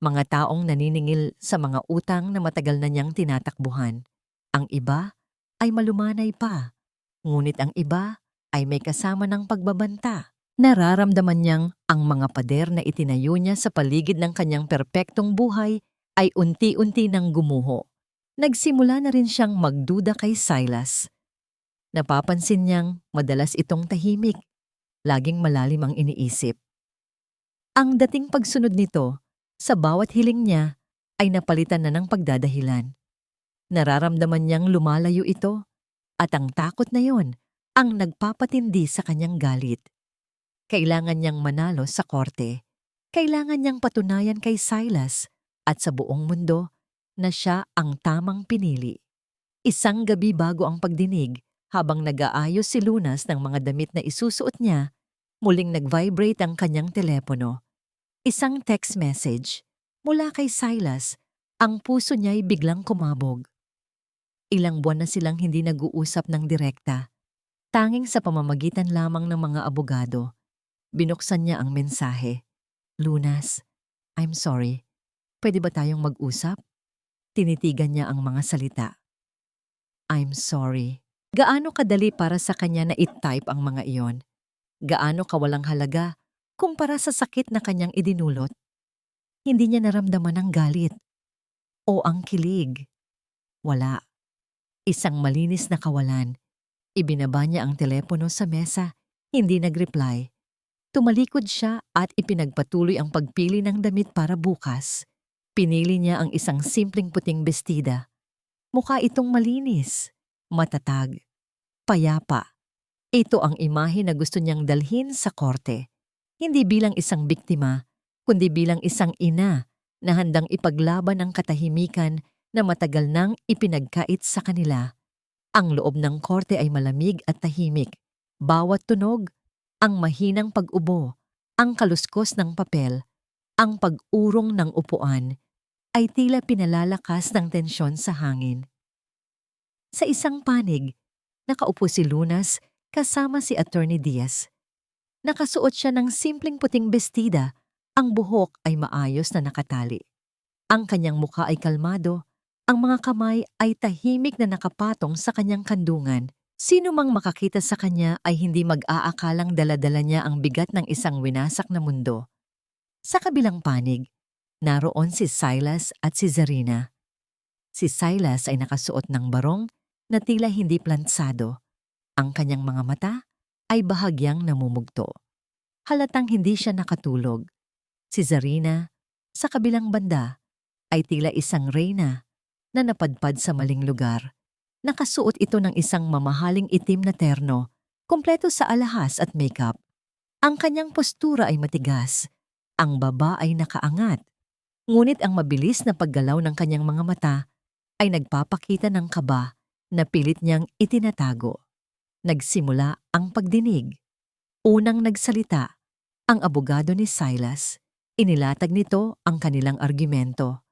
Mga taong naniningil sa mga utang na matagal na niyang tinatakbuhan. Ang iba ay malumanay pa, ngunit ang iba ay may kasama ng pagbabanta. Nararamdaman niyang ang mga pader na itinayo niya sa paligid ng kanyang perpektong buhay ay unti-unti nang gumuho. Nagsimula na rin siyang magduda kay Silas. Napapansin niyang madalas itong tahimik, laging malalim ang iniisip. Ang dating pagsunod nito, sa bawat hiling niya, ay napalitan na ng pagdadahilan. Nararamdaman niyang lumalayo ito, at ang takot na yon ang nagpapatindi sa kanyang galit. Kailangan niyang manalo sa korte. Kailangan niyang patunayan kay Silas at sa buong mundo na siya ang tamang pinili. Isang gabi bago ang pagdinig, habang nag-aayos si Lunas ng mga damit na isusuot niya, muling nag-vibrate ang kanyang telepono. Isang text message mula kay Silas. Ang puso niya'y biglang kumabog. Ilang buwan na silang hindi nag-uusap ng direkta. Tanging sa pamamagitan lamang ng mga abogado. Binuksan niya ang mensahe. "Lunas, I'm sorry. Pwede ba tayong mag-usap?" Tinitigan niya ang mga salita. "I'm sorry." Gaano kadali para sa kanya na i-type ang mga iyon? Gaano kawalang halaga kumpara sa sakit na kanyang idinulot? Hindi niya naramdaman ang galit o ang kilig. Wala. Isang malinis na kawalan. Ibinaba niya ang telepono sa mesa, Hindi nag-reply. Tumalikod siya at ipinagpatuloy ang pagpili ng damit para bukas. Pinili niya ang isang simpleng puting bestida. Mukha itong malinis, matatag, payapa. Ito ang imahe na gusto niyang dalhin sa korte. Hindi bilang isang biktima, kundi bilang isang ina na handang ipaglaban ang katahimikan na matagal nang ipinagkait sa kanila. Ang loob ng korte ay malamig at tahimik. Bawat tunog, ang mahinang pag-ubo, ang kaluskos ng papel, ang pag-urong ng upuan, ay tila pinalalakas ng tensyon sa hangin. Sa isang panig, nakaupo si Lunas kasama si Attorney Diaz. Nakasuot siya ng simpleng puting bestida, ang buhok ay maayos na nakatali. Ang kanyang mukha ay kalmado, ang mga kamay ay tahimik na nakapatong sa kanyang kandungan. Sino mang makakita sa kanya ay hindi mag-aakalang dala-dala niya ang bigat ng isang winasak na mundo. Sa kabilang panig, naroon si Silas at si Zarina. Si Silas ay nakasuot ng barong na tila hindi plansado. Ang kanyang mga mata ay bahagyang namumugto. Halatang hindi siya nakatulog. Si Zarina, sa kabilang banda, ay tila isang reyna na napadpad sa maling lugar. Nakasuot ito ng isang mamahaling itim na terno, kumpleto sa alahas at makeup. Ang kanyang postura ay matigas. Ang baba ay nakaangat. Ngunit ang mabilis na paggalaw ng kanyang mga mata ay nagpapakita ng kaba na pilit niyang itinatago. Nagsimula ang pagdinig. Unang nagsalita, ang abogado ni Silas. Inilatag nito ang kanilang argumento,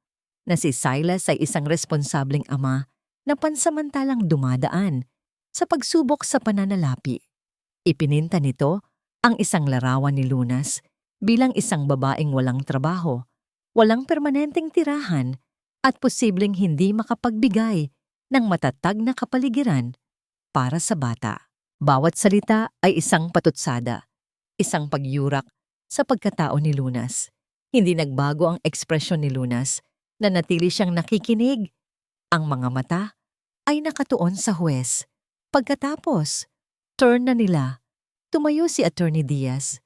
na si Silas ay isang responsableng ama na pansamantalang dumadaan sa pagsubok sa pananalapi. Ipininta nito ang isang larawan ni Lunas bilang isang babaeng walang trabaho, walang permanenteng tirahan at posibleng hindi makapagbigay ng matatag na kapaligiran para sa bata. Bawat salita ay isang patutsada, isang pagyurak sa pagkatao ni Lunas. Hindi nagbago ang ekspresyon ni Lunas na natili siyang nakikinig. Ang mga mata ay nakatuon sa huwes. Pagkatapos, turn na nila. Tumayo si Attorney Diaz.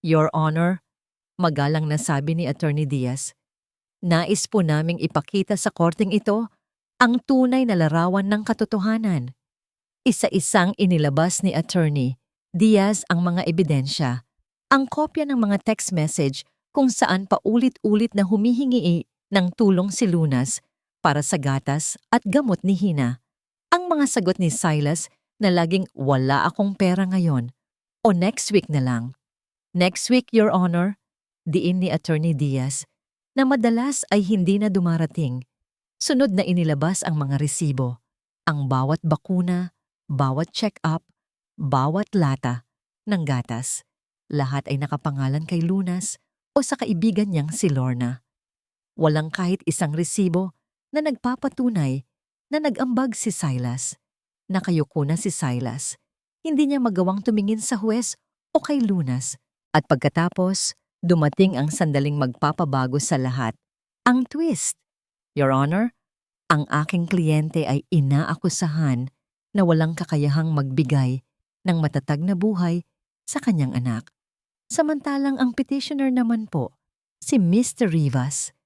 Your Honor, magalang na sabi ni Attorney Diaz, nais po naming ipakita sa korteng ito ang tunay na larawan ng katotohanan. Isa-isang inilabas ni Attorney Diaz ang mga ebidensya, ang kopya ng mga text message kung saan paulit-ulit na humihingi ng tulong si Lunas para sa gatas at gamot ni Hina. Ang mga sagot ni Silas na laging wala akong pera ngayon o next week na lang. Next week, Your Honor, diin ni Attorney Diaz na madalas ay hindi na dumarating. Sunod na inilabas ang mga resibo, ang bawat bakuna, bawat check-up, bawat lata ng gatas. Lahat ay nakapangalan kay Lunas o sa kaibigan niyang si Lorna. Walang kahit isang resibo na nagpapatunay na nag-ambag si Silas. Nakayuko na si Silas. Hindi niya magawang tumingin sa huwes o kay Lunas. At pagkatapos, dumating ang sandaling magpapabago sa lahat. Ang twist. Your Honor, ang aking kliyente ay inaakusahan na walang kakayahang magbigay ng matatag na buhay sa kanyang anak. Samantalang ang petitioner naman po, si Mr. Rivas,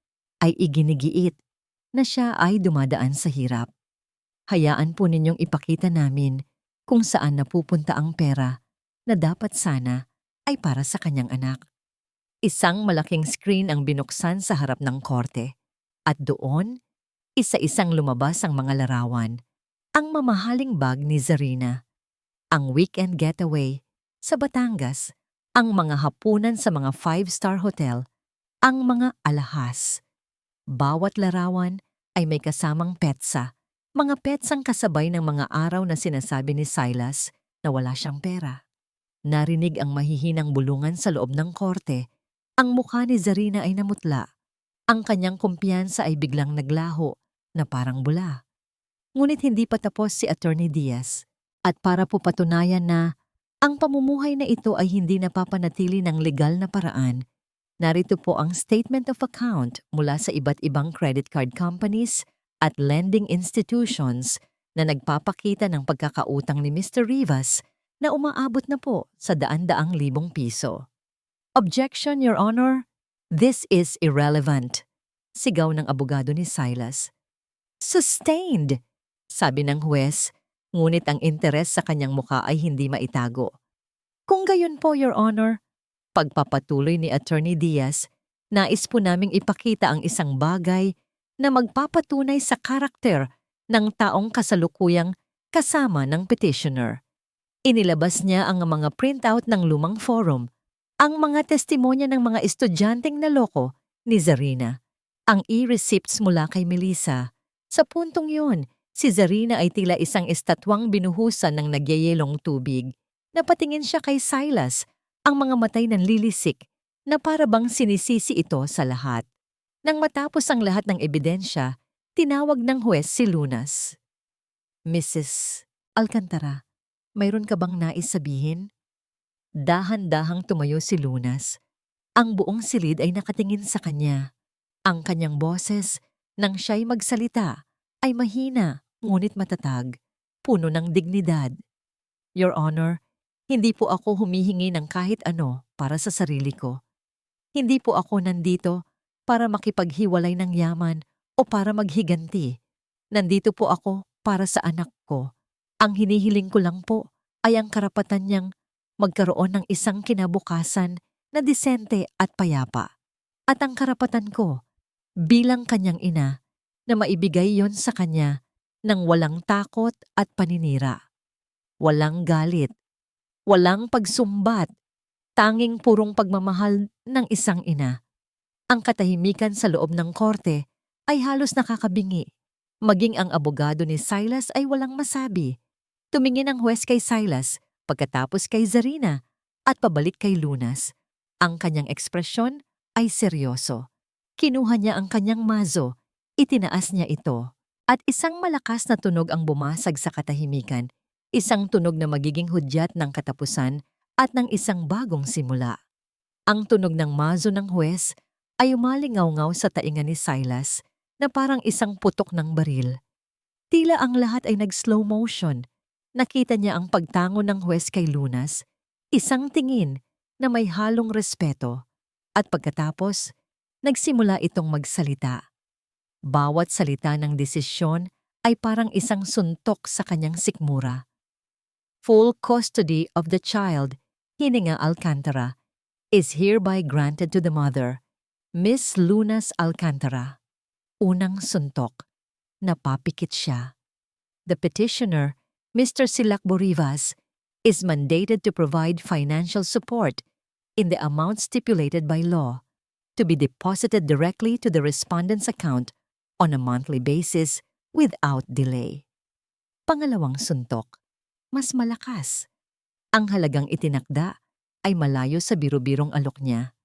ay iginigiit na siya ay dumadaan sa hirap. Hayaan po ninyong ipakita namin kung saan napupunta ang pera na dapat sana ay para sa kanyang anak. Isang malaking screen ang binuksan sa harap ng korte at doon, isa-isang lumabas ang mga larawan. Ang mamahaling bag ni Zarina, ang weekend getaway sa Batangas, ang mga hapunan sa mga 5-star hotel, ang mga alahas. Bawat larawan ay may kasamang petsa, mga petsang kasabay ng mga araw na sinasabi ni Silas na wala siyang pera. Narinig ang mahihinang bulungan sa loob ng korte. Ang mukha ni Zarina ay namutla. Ang kanyang kumpiyansa ay biglang naglaho na parang bula. Ngunit hindi pa tapos si Attorney Diaz. At para po patunayan na ang pamumuhay na ito ay hindi napapanatili ng legal na paraan, narito po ang statement of account mula sa iba't ibang credit card companies at lending institutions na nagpapakita ng pagkakautang ni Mr. Rivas na umaabot na po sa daan-daang libong piso. Objection, Your Honor. This is irrelevant. Sigaw ng abogado ni Silas. Sustained, sabi ng huwes, ngunit ang interes sa kanyang muka ay hindi maitago. Kung gayon po, Your Honor, pagpapatuloy ni Attorney Diaz, nais po naming ipakita ang isang bagay na magpapatunay sa karakter ng taong kasalukuyang kasama ng petitioner. Inilabas niya ang mga printout ng lumang forum, ang mga testimonya ng mga estudyanteng naloko ni Zarina, ang e-receipts mula kay Melissa. Sa puntong yun, si Zarina ay tila isang estatwang binuhusan ng nagyayelong tubig. Napatingin siya kay Silas, ang mga matay nanlilisik na para bang sinisisi ito sa lahat. Nang matapos ang lahat ng ebidensya, tinawag ng huwes si Lunas. Mrs. Alcantara, mayroon ka bang nais sabihin? Dahan-dahang tumayo si Lunas. Ang buong silid ay nakatingin sa kanya. Ang kanyang boses, nang siya'y magsalita, ay mahina ngunit matatag, puno ng dignidad. Your Honor, hindi po ako humihingi ng kahit ano para sa sarili ko. Hindi po ako nandito para makipaghiwalay ng yaman o para maghiganti. Nandito po ako para sa anak ko. Ang hinihiling ko lang po ay ang karapatan niyang magkaroon ng isang kinabukasan na disente at payapa. At ang karapatan ko bilang kanyang ina na maibigay yon sa kanya ng walang takot at paninira. Walang galit, walang pagsumbat, tanging purong pagmamahal ng isang ina. Ang katahimikan sa loob ng korte ay halos nakakabingi. Maging ang abogado ni Silas ay walang masabi. Tumingin ang huwes kay Silas, pagkatapos kay Zarina, at pabalik kay Lunas. Ang kanyang ekspresyon ay seryoso. Kinuha niya ang kanyang mazo, itinaas niya ito, at isang malakas na tunog ang bumasag sa katahimikan, isang tunog na magiging hudyat ng katapusan at ng isang bagong simula. Ang tunog ng mazo ng huwes ay umalingaw-ngaw sa tainga ni Silas na parang isang putok ng baril. Tila ang lahat ay nag-slow motion. Nakita niya ang pagtango ng huwes kay Lunas, isang tingin na may halong respeto, at pagkatapos, nagsimula itong magsalita. Bawat salita ng desisyon ay parang isang suntok sa kanyang sikmura. Full custody of the child, hininga Alcantara, is hereby granted to the mother, Miss Lunas Alcantara. Unang suntok. Napapikit siya. The petitioner, Mr. Silacbo Rivas, is mandated to provide financial support in the amount stipulated by law to be deposited directly to the respondent's account on a monthly basis without delay. Pangalawang suntok. Mas malakas. Ang halagang itinakda ay malayo sa biro-birong alok niya.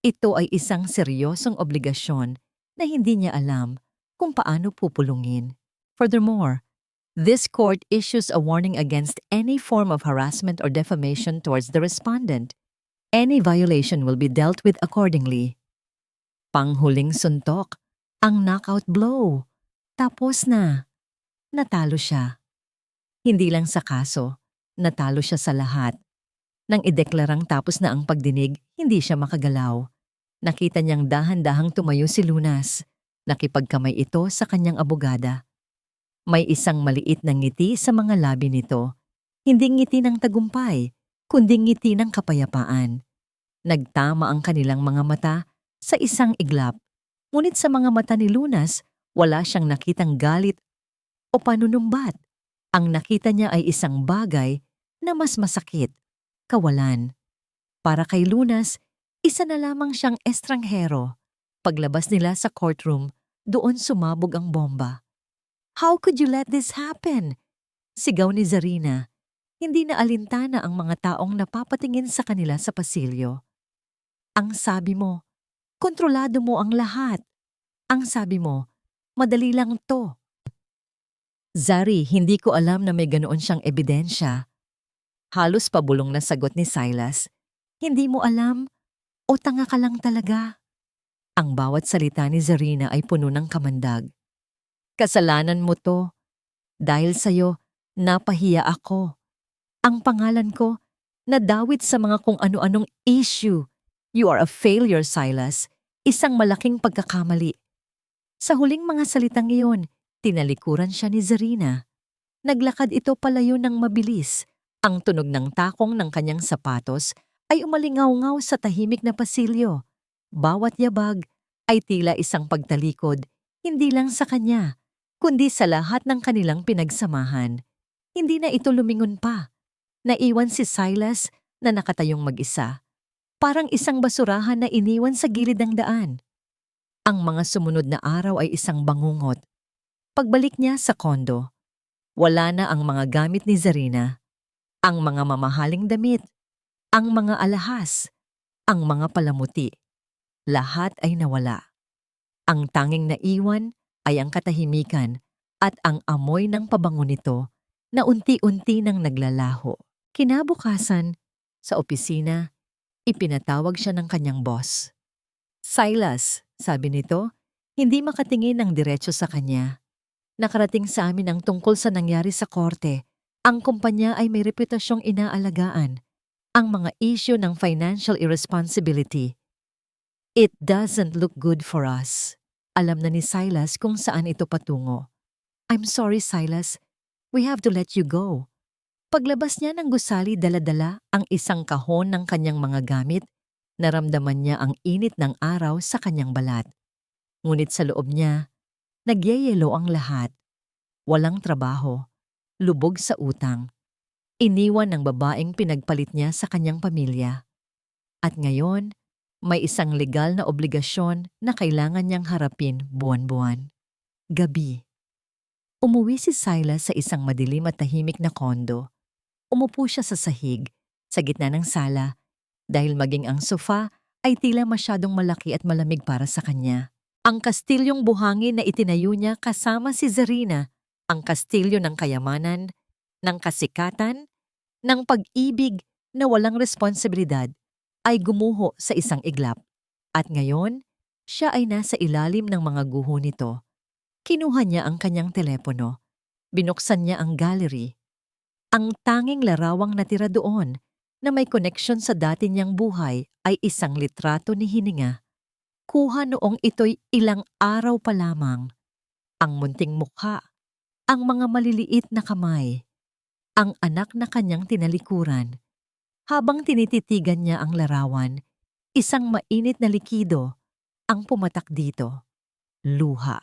Ito ay isang seryosong obligasyon na hindi niya alam kung paano pupulungin. Furthermore, this court issues a warning against any form of harassment or defamation towards the respondent. Any violation will be dealt with accordingly. Panghuling suntok, ang knockout blow. Tapos na. Natalo siya. Hindi lang sa kaso, natalo siya sa lahat. Nang ideklarang tapos na ang pagdinig, hindi siya makagalaw. Nakita niyang dahan-dahang tumayo si Lunas. Nakipagkamay ito sa kanyang abogada. May isang maliit na ngiti sa mga labi nito. Hindi ngiti ng tagumpay, kundi ngiti ng kapayapaan. Nagtama ang kanilang mga mata sa isang iglap. Ngunit sa mga mata ni Lunas, wala siyang nakitang galit o panunumbat. Ang nakita niya ay isang bagay na mas masakit, kawalan. Para kay Lunas, isa na lamang siyang estranghero. Paglabas nila sa courtroom, doon sumabog ang bomba. How could you let this happen? Sigaw ni Zarina. Hindi na alintana ang mga taong napapatingin sa kanila sa pasilyo. Ang sabi mo, kontrolado mo ang lahat. Ang sabi mo, madali lang to. Zari, hindi ko alam na may ganoon siyang ebidensya. Halos pabulong na sagot ni Silas. Hindi mo alam o tanga ka lang talaga? Ang bawat salita ni Zarina ay puno ng kamandag. Kasalanan mo to. Dahil sa'yo, napahiya ako. Ang pangalan ko, nadawit sa mga kung ano-anong issue. You are a failure, Silas. Isang malaking pagkakamali. Sa huling mga salitang iyon, tinalikuran siya ni Zarina. Naglakad ito palayo ng mabilis. Ang tunog ng takong ng kanyang sapatos ay umalingaw-ngaw sa tahimik na pasilyo. Bawat yabag ay tila isang pagtalikod, hindi lang sa kanya, kundi sa lahat ng kanilang pinagsamahan. Hindi na ito lumingon pa. Naiwan si Silas na nakatayong mag-isa. Parang isang basurahan na iniwan sa gilid ng daan. Ang mga sumunod na araw ay isang bangungot. Pagbalik niya sa kondo, wala na ang mga gamit ni Zarina, ang mga mamahaling damit, ang mga alahas, ang mga palamuti. Lahat ay nawala. Ang tanging naiwan ay ang katahimikan at ang amoy ng pabango nito na unti-unti nang naglalaho. Kinabukasan, sa opisina, ipinatawag siya ng kanyang boss. Silas, sabi nito, hindi makatingin ng diretso sa kanya. Nakarating sa amin ang tungkol sa nangyari sa korte. Ang kumpanya ay may reputasyong inaalagaan. Ang mga issue ng financial irresponsibility. It doesn't look good for us. Alam na ni Silas kung saan ito patungo. I'm sorry, Silas. We have to let you go. Paglabas niya ng gusali, dala-dala ang isang kahon ng kanyang mga gamit. Naramdaman niya ang init ng araw sa kanyang balat. Ngunit sa loob niya, nagyayelo ang lahat. Walang trabaho, lubog sa utang. Iniwan ng babaeng pinagpalit niya sa kanyang pamilya. At ngayon, may isang legal na obligasyon na kailangan niyang harapin buwan-buwan. Gabi. Umuwi si Silas sa isang madilim at tahimik na kondo. Umupo siya sa sahig, sa gitna ng sala, dahil maging ang sofa ay tila masyadong malaki at malamig para sa kanya. Ang kastilyong buhangin na itinayo niya kasama si Zarina, ang kastilyo ng kayamanan, ng kasikatan, ng pag-ibig na walang responsibilidad, ay gumuho sa isang iglap. At ngayon, siya ay nasa ilalim ng mga guho nito. Kinuha niya ang kanyang telepono. Binuksan niya ang gallery. Ang tanging larawang natira doon na may koneksyon sa dati niyang buhay ay isang litrato ni Hininga. Kuha noong ito'y ilang araw pa lamang. Ang munting mukha, ang mga maliliit na kamay, ang anak na kanyang tinalikuran. Habang tinititigan niya ang larawan, isang mainit na likido ang pumatak dito. Luha.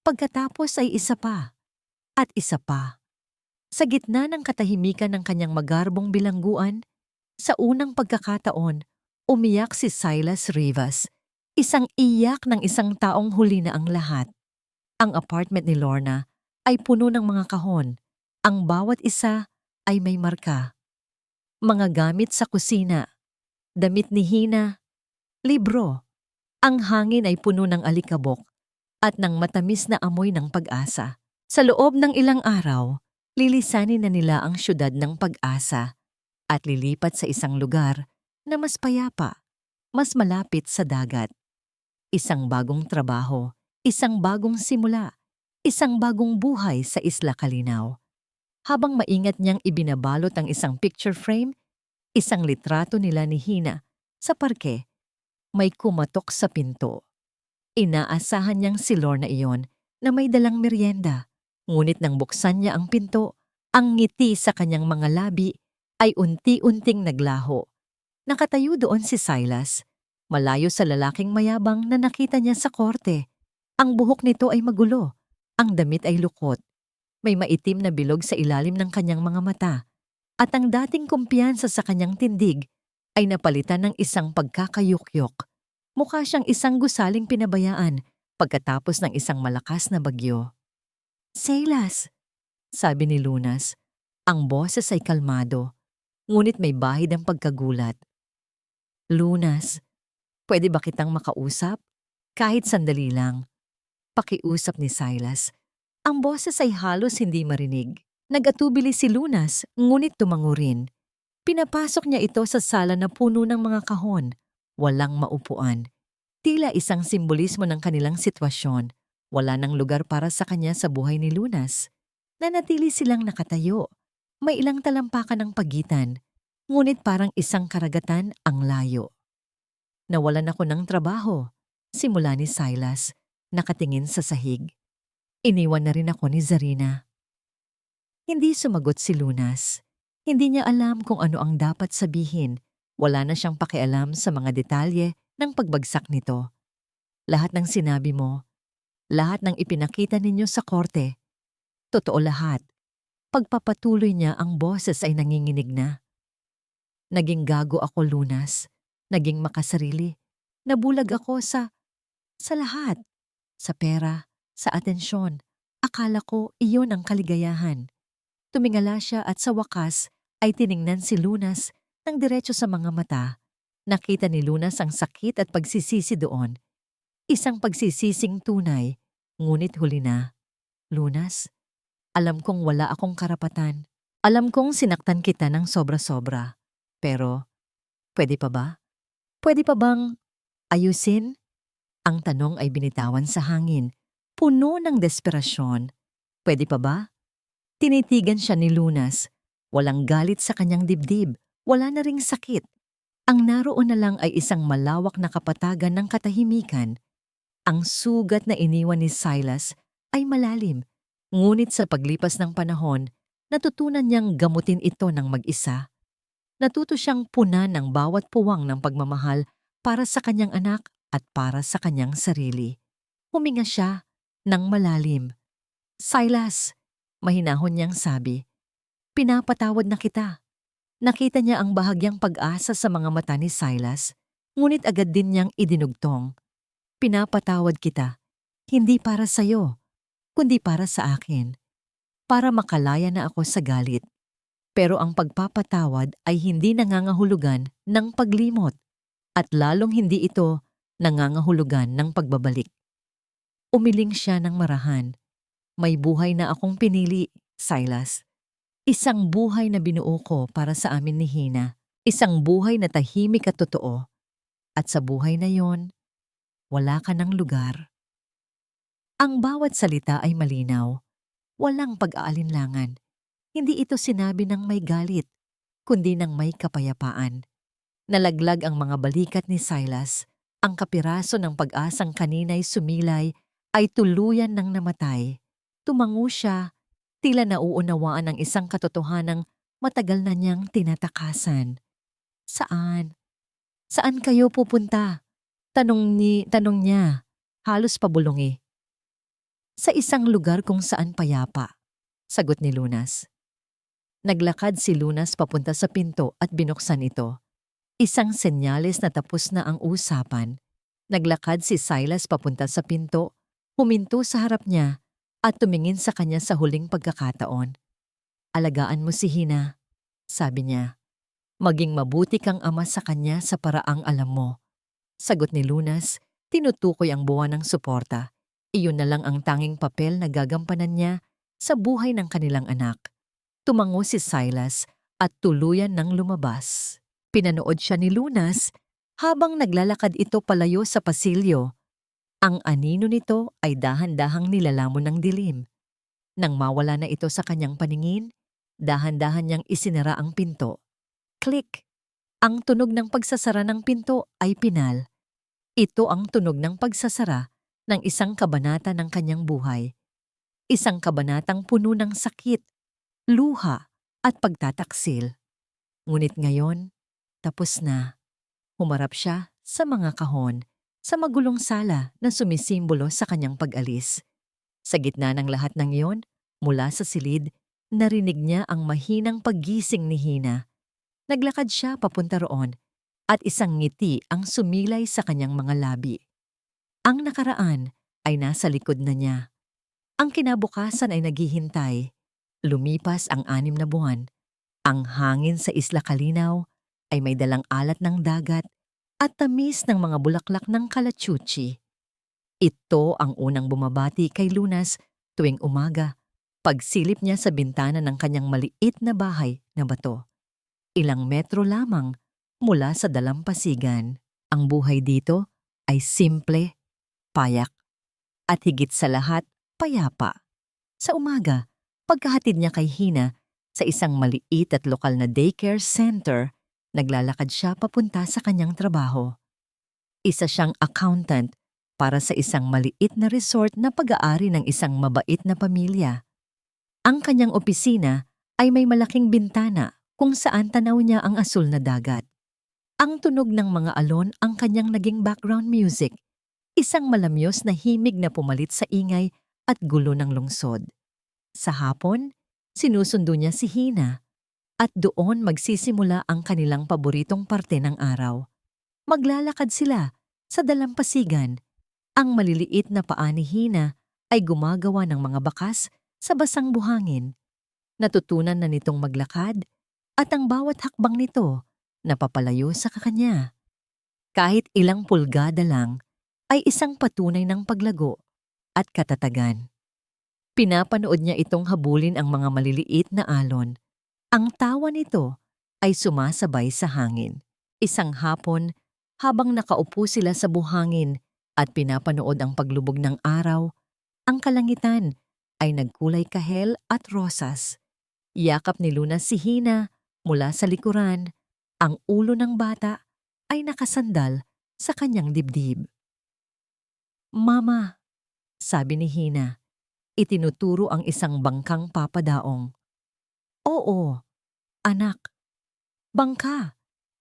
Pagkatapos ay isa pa, at isa pa. Sa gitna ng katahimikan ng kanyang magarbong bilangguan, sa unang pagkakataon, umiyak si Silas Rivas, isang iyak ng isang taong huli na ang lahat. Ang apartment ni Lorna ay puno ng mga kahon. Ang bawat isa ay may marka. Mga gamit sa kusina, damit ni Hina, libro. Ang hangin ay puno ng alikabok at ng matamis na amoy ng pag-asa. Sa loob ng ilang araw, lilisanin na nila ang syudad ng pag-asa at lilipat sa isang lugar na mas payapa, mas malapit sa dagat. Isang bagong trabaho, isang bagong simula, isang bagong buhay sa Isla Calinaw. Habang maingat niyang ibinabalot ang isang picture frame, isang litrato nila ni Hina sa parke, may kumatok sa pinto. Inaasahan niyang si Lorna iyon na may dalang merienda. Ngunit nang buksan niya ang pinto, ang ngiti sa kanyang mga labi ay unti-unting naglaho. Nakatayo doon si Silas, malayo sa lalaking mayabang na nakita niya sa korte. Ang buhok nito ay magulo, ang damit ay lukot. May maitim na bilog sa ilalim ng kanyang mga mata, at ang dating kumpiyansa sa kanyang tindig ay napalitan ng isang pagkakayukyok. Mukha siyang isang gusaling pinabayaan pagkatapos ng isang malakas na bagyo. Silas, sabi ni Lunas. Ang boses ay kalmado, ngunit may bahid ang pagkagulat. Lunas, pwede ba kitang makausap? Kahit sandali lang. Pakiusap ni Silas. Ang boses ay halos hindi marinig. Nag-atubili si Lunas, ngunit tumango rin. Pinapasok niya ito sa sala na puno ng mga kahon. Walang maupuan. Tila isang simbolismo ng kanilang sitwasyon. Wala nang lugar para sa kanya sa buhay ni Lunas. Nanatili silang nakatayo. May ilang talampakan ng pagitan, ngunit parang isang karagatan ang layo. Nawalan ako ng trabaho, simula ni Silas, nakatingin sa sahig. Iniwan na rin ako ni Zarina. Hindi sumagot si Lunas. Hindi niya alam kung ano ang dapat sabihin. Wala na siyang pakialam sa mga detalye ng pagbagsak nito. Lahat ng sinabi mo, lahat ng ipinakita ninyo sa korte, totoo lahat. Pagpapatuloy niya ang boses ay nanginginig na. Naging gago ako, Lunas. Naging makasarili. Nabulag ako sa lahat. Sa pera, sa atensyon. Akala ko iyon ang kaligayahan. Tumingala siya at sa wakas ay tiningnan si Lunas ng diretso sa mga mata. Nakita ni Lunas ang sakit at pagsisisi doon. Isang pagsisising tunay, ngunit huli na. Lunas, alam kong wala akong karapatan. Alam kong sinaktan kita ng sobra-sobra. Pero, pwede pa ba? Pwede pa bang ayusin? Ang tanong ay binitawan sa hangin, puno ng desperasyon. Pwede pa ba? Tinitigan siya ni Lunas. Walang galit sa kanyang dibdib, wala na ring sakit. Ang naroon na lang ay isang malawak na kapatagan ng katahimikan. Ang sugat na iniwan ni Silas ay malalim, ngunit sa paglipas ng panahon, natutunan niyang gamutin ito ng mag-isa. Natuto siyang punan ng bawat puwang ng pagmamahal para sa kanyang anak at para sa kanyang sarili. Huminga siya ng malalim. Silas, mahinahon niyang sabi, pinapatawad na kita. Nakita niya ang bahagyang pag-asa sa mga mata ni Silas, ngunit agad din niyang idinugtong. Pinapatawad kita, hindi para sa'yo, kundi para sa akin, para makalaya na ako sa galit. Pero ang pagpapatawad ay hindi nangangahulugan ng paglimot, at lalong hindi ito nangangahulugan ng pagbabalik. Umiling siya ng marahan. May buhay na akong pinili, Silas. Isang buhay na binuo ko para sa amin ni Hina. Isang buhay na tahimik at totoo. At sa buhay na yon, wala ka ng lugar. Ang bawat salita ay malinaw. Walang pag-aalinlangan. Hindi ito sinabi ng may galit, kundi ng may kapayapaan. Nalaglag ang mga balikat ni Silas. Ang kapiraso ng pag-asang kanina'y sumilay ay tuluyan ng namatay. Tumango siya, tila nauunawaan ng isang katotohanang matagal na niyang tinatakasan. Saan? Saan kayo pupunta? Tanong niya, halos pabulungi. Sa isang lugar kung saan payapa, sagot ni Lunas. Naglakad si Lunas papunta sa pinto at binuksan ito. Isang senyales na tapos na ang usapan. Naglakad si Silas papunta sa pinto, huminto sa harap niya at tumingin sa kanya sa huling pagkakataon. Alagaan mo si Hina, sabi niya. Maging mabuti kang ama sa kanya sa paraang alam mo. Sagot ni Lunas, tinutukoy ang buwan ng suporta. Iyon na lang ang tanging papel na gagampanan niya sa buhay ng kanilang anak. Tumango si Silas at tuluyan ng lumabas. Pinanood siya ni Lunas habang naglalakad ito palayo sa pasilyo. Ang anino nito ay dahan-dahang nilalamon ng dilim. Nang mawala na ito sa kanyang paningin, dahan-dahan niyang isinara ang pinto. Click! Ang tunog ng pagsasara ng pinto ay pinal. Ito ang tunog ng pagsasara ng isang kabanata ng kanyang buhay. Isang kabanatang puno ng sakit, luha at pagtataksil. Ngunit ngayon, tapos na. Humarap siya sa mga kahon, sa magulong sala na sumisimbolo sa kanyang pag-alis. Sa gitna ng lahat ng iyon, mula sa silid, narinig niya ang mahinang paggising ni Hina. Naglakad siya papunta roon at isang ngiti ang sumilay sa kanyang mga labi. Ang nakaraan ay nasa likod na niya. Ang kinabukasan ay naghihintay. Lumipas ang 6 na buwan. Ang hangin sa Isla Kalinaw ay may dalang alat ng dagat at tamis ng mga bulaklak ng kalachuchi. Ito ang unang bumabati kay Lunas tuwing umaga, pagsilip niya sa bintana ng kanyang maliit na bahay na bato. Ilang metro lamang mula sa dalampasigan. Ang buhay dito ay simple, payak, at higit sa lahat, payapa. Sa umaga, pagkahatid niya kay Hina, Sa isang maliit at lokal na daycare center, naglalakad siya papunta sa kanyang trabaho. Isa siyang accountant para sa isang maliit na resort na pag-aari ng isang mabait na pamilya. Ang kanyang opisina ay may malaking bintana kung saan tanaw niya ang asul na dagat. Ang tunog ng mga alon ang kanyang naging background music, isang malamyos na himig na pumalit sa ingay at gulo ng lungsod. Sa hapon, sinusundo niya si Hina at doon magsisimula ang kanilang paboritong parte ng araw. Maglalakad sila sa dalampasigan. Ang maliliit na paa ni Hina ay gumagawa ng mga bakas sa basang buhangin. Natutunan na nitong maglakad at ang bawat hakbang nito napapalayo sa kakanya. Kahit ilang pulgada lang ay isang patunay ng paglago at katatagan. Pinapanood niya itong habulin ang mga maliliit na alon. Ang tawa nito ay sumasabay sa hangin. Isang hapon, habang nakaupo sila sa buhangin at pinapanood ang paglubog ng araw, ang kalangitan ay nagkulay kahel at rosas. Yakap ni Luna si Hina mula sa likuran. Ang ulo ng bata ay nakasandal sa kanyang dibdib. "Mama," sabi ni Hina. Itinuturo ang isang bangkang papadaong. "Oo, anak." "Bangka,"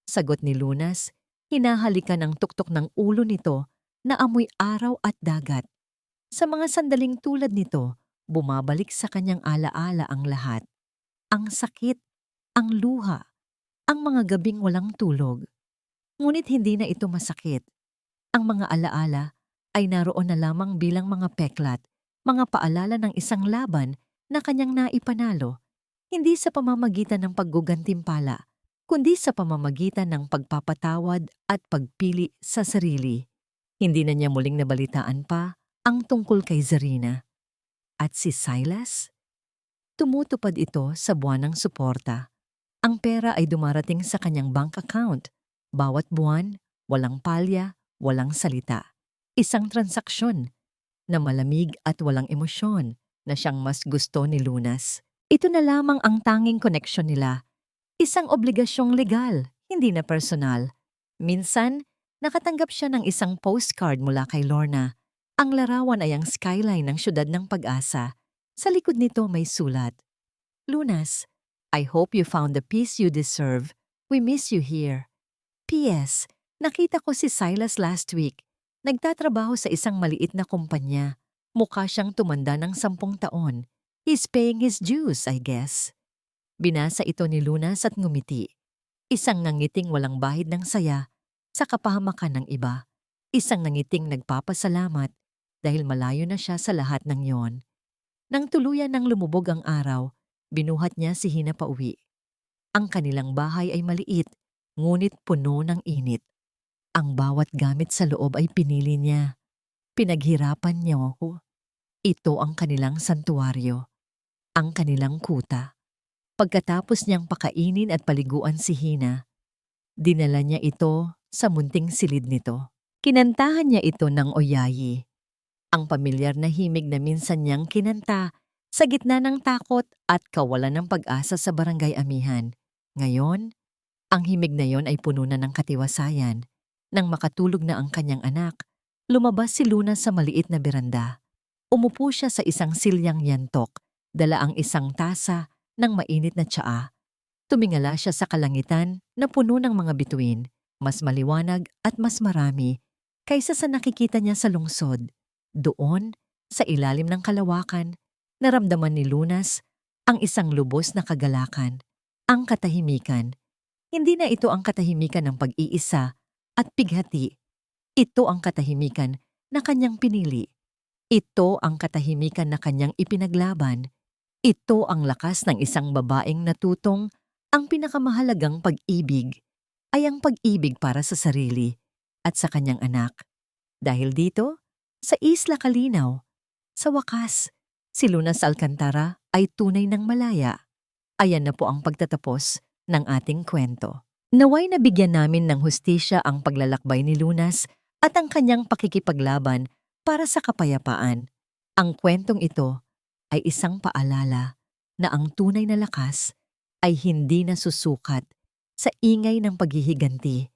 sagot ni Lunas. Hinahalikan ang tuktok ng ulo nito na amoy araw at dagat. Sa mga sandaling tulad nito, bumabalik sa kanyang alaala ang lahat. Ang sakit, ang luha, ang mga gabing walang tulog. Ngunit hindi na ito masakit. Ang mga alaala ay naroon na lamang bilang mga peklat, mga paalala ng isang laban na kanyang naipanalo, hindi sa pamamagitan ng paggugantimpala, kundi sa pamamagitan ng pagpapatawad at pagpili sa sarili. Hindi na niya muling nabalitaan pa ang tungkol kay Zarina. At si Silas? Tumutupad ito sa buwan ng suporta. Ang pera ay dumarating sa kanyang bank account. Bawat buwan, walang palya, walang salita. Isang transaksyon na malamig at walang emosyon na siyang mas gusto ni Lunas. Ito na lamang ang tanging koneksyon nila. Isang obligasyong legal, hindi na personal. Minsan, nakatanggap siya ng isang postcard mula kay Lorna. Ang larawan ay ang skyline ng Siyudad ng Pag-asa. Sa likod nito may sulat, "Lunas, I hope you found the peace you deserve. We miss you here. P.S. Nakita ko si Silas last week. Nagtatrabaho sa isang maliit na kumpanya. Mukha siyang tumanda ng 10 taon. He's paying his dues, I guess." Binasa ito ni Lunas at ngumiti. Isang nangiting walang bahid ng saya sa kapahamakan ng iba. Isang nangiting nagpapasalamat dahil malayo na siya sa lahat ng yon. Nang tuluyan ng lumubog ang araw, binuhat niya si Hina pauwi. Ang kanilang bahay ay maliit, ngunit puno ng init. Ang bawat gamit sa loob ay pinili niya. Pinaghirapan niya ako. Ito ang kanilang santuwaryo, ang kanilang kuta. Pagkatapos niyang pakainin at paliguan si Hina, dinala niya ito sa munting silid nito. Kinantahan niya ito ng oyayi, ang pamilyar na himig na minsan niyang kinanta sa gitna ng takot at kawalan ng pag-asa sa barangay Amihan. Ngayon, ang himig na yon ay puno na ng katiwasayan. Nang makatulog na ang kanyang anak, lumabas si Luna sa maliit na beranda. Umupo siya sa isang silyang yantok, dala ang isang tasa ng mainit na tsaa. Tumingala siya sa kalangitan na puno ng mga bituin, mas maliwanag at mas marami kaysa sa nakikita niya sa lungsod. Doon, sa ilalim ng kalawakan, naramdaman ni Lunas ang isang lubos na kagalakan, ang katahimikan. Hindi na ito ang katahimikan ng pag-iisa at pighati. Ito ang katahimikan na kanyang pinili. Ito ang katahimikan na kanyang ipinaglaban. Ito ang lakas ng isang babaeng natutong ang pinakamahalagang pag-ibig ay ang pag-ibig para sa sarili at sa kanyang anak. Dahil dito, sa Isla Kalinaw, sa wakas, si Lunas Alcantara ay tunay ng malaya. Ayan na po ang pagtatapos ng ating kwento. Naway nabigyan namin ng hustisya ang paglalakbay ni Lunas at ang kanyang pakikipaglaban para sa kapayapaan. Ang kwentong ito ay isang paalala na ang tunay na lakas ay hindi nasusukat sa ingay ng paghihiganti,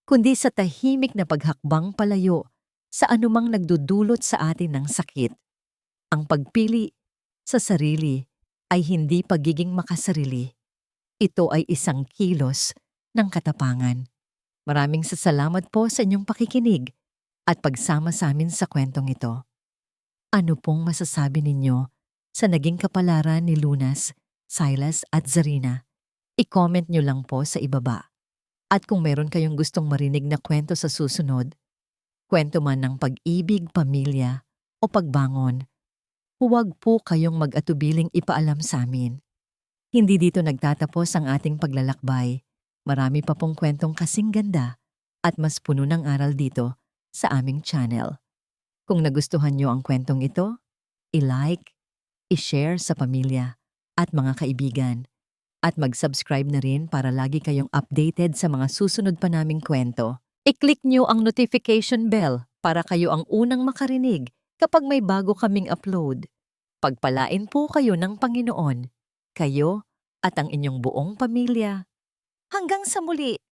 kundi sa tahimik na paghakbang palayo sa anumang nagdudulot sa atin ng sakit. Ang pagpili sa sarili ay hindi pagiging makasarili. Ito ay isang kilos ng katapangan. Maraming salamat po sa inyong pakikinig at pagsama sa amin sa kwentong ito. Ano pong masasabi ninyo sa naging kapalaran ni Lunas, Silas at Zarina? I-comment nyo lang po sa ibaba. At kung meron kayong gustong marinig na kwento sa susunod, kwento man ng pag-ibig, pamilya o pagbangon, huwag po kayong mag-atubiling ipaalam sa amin. Hindi dito nagtatapos ang ating paglalakbay. Marami pa pong kwentong kasing ganda at mas puno ng aral dito sa aming channel. Kung nagustuhan nyo ang kwentong ito, i-like, i-share sa pamilya at mga kaibigan. At mag-subscribe na rin para lagi kayong updated sa mga susunod pa naming kwento. I-click nyo ang notification bell para kayo ang unang makarinig kapag may bago kaming upload. Pagpalain po kayo ng Panginoon, kayo at ang inyong buong pamilya. Hanggang sa muli!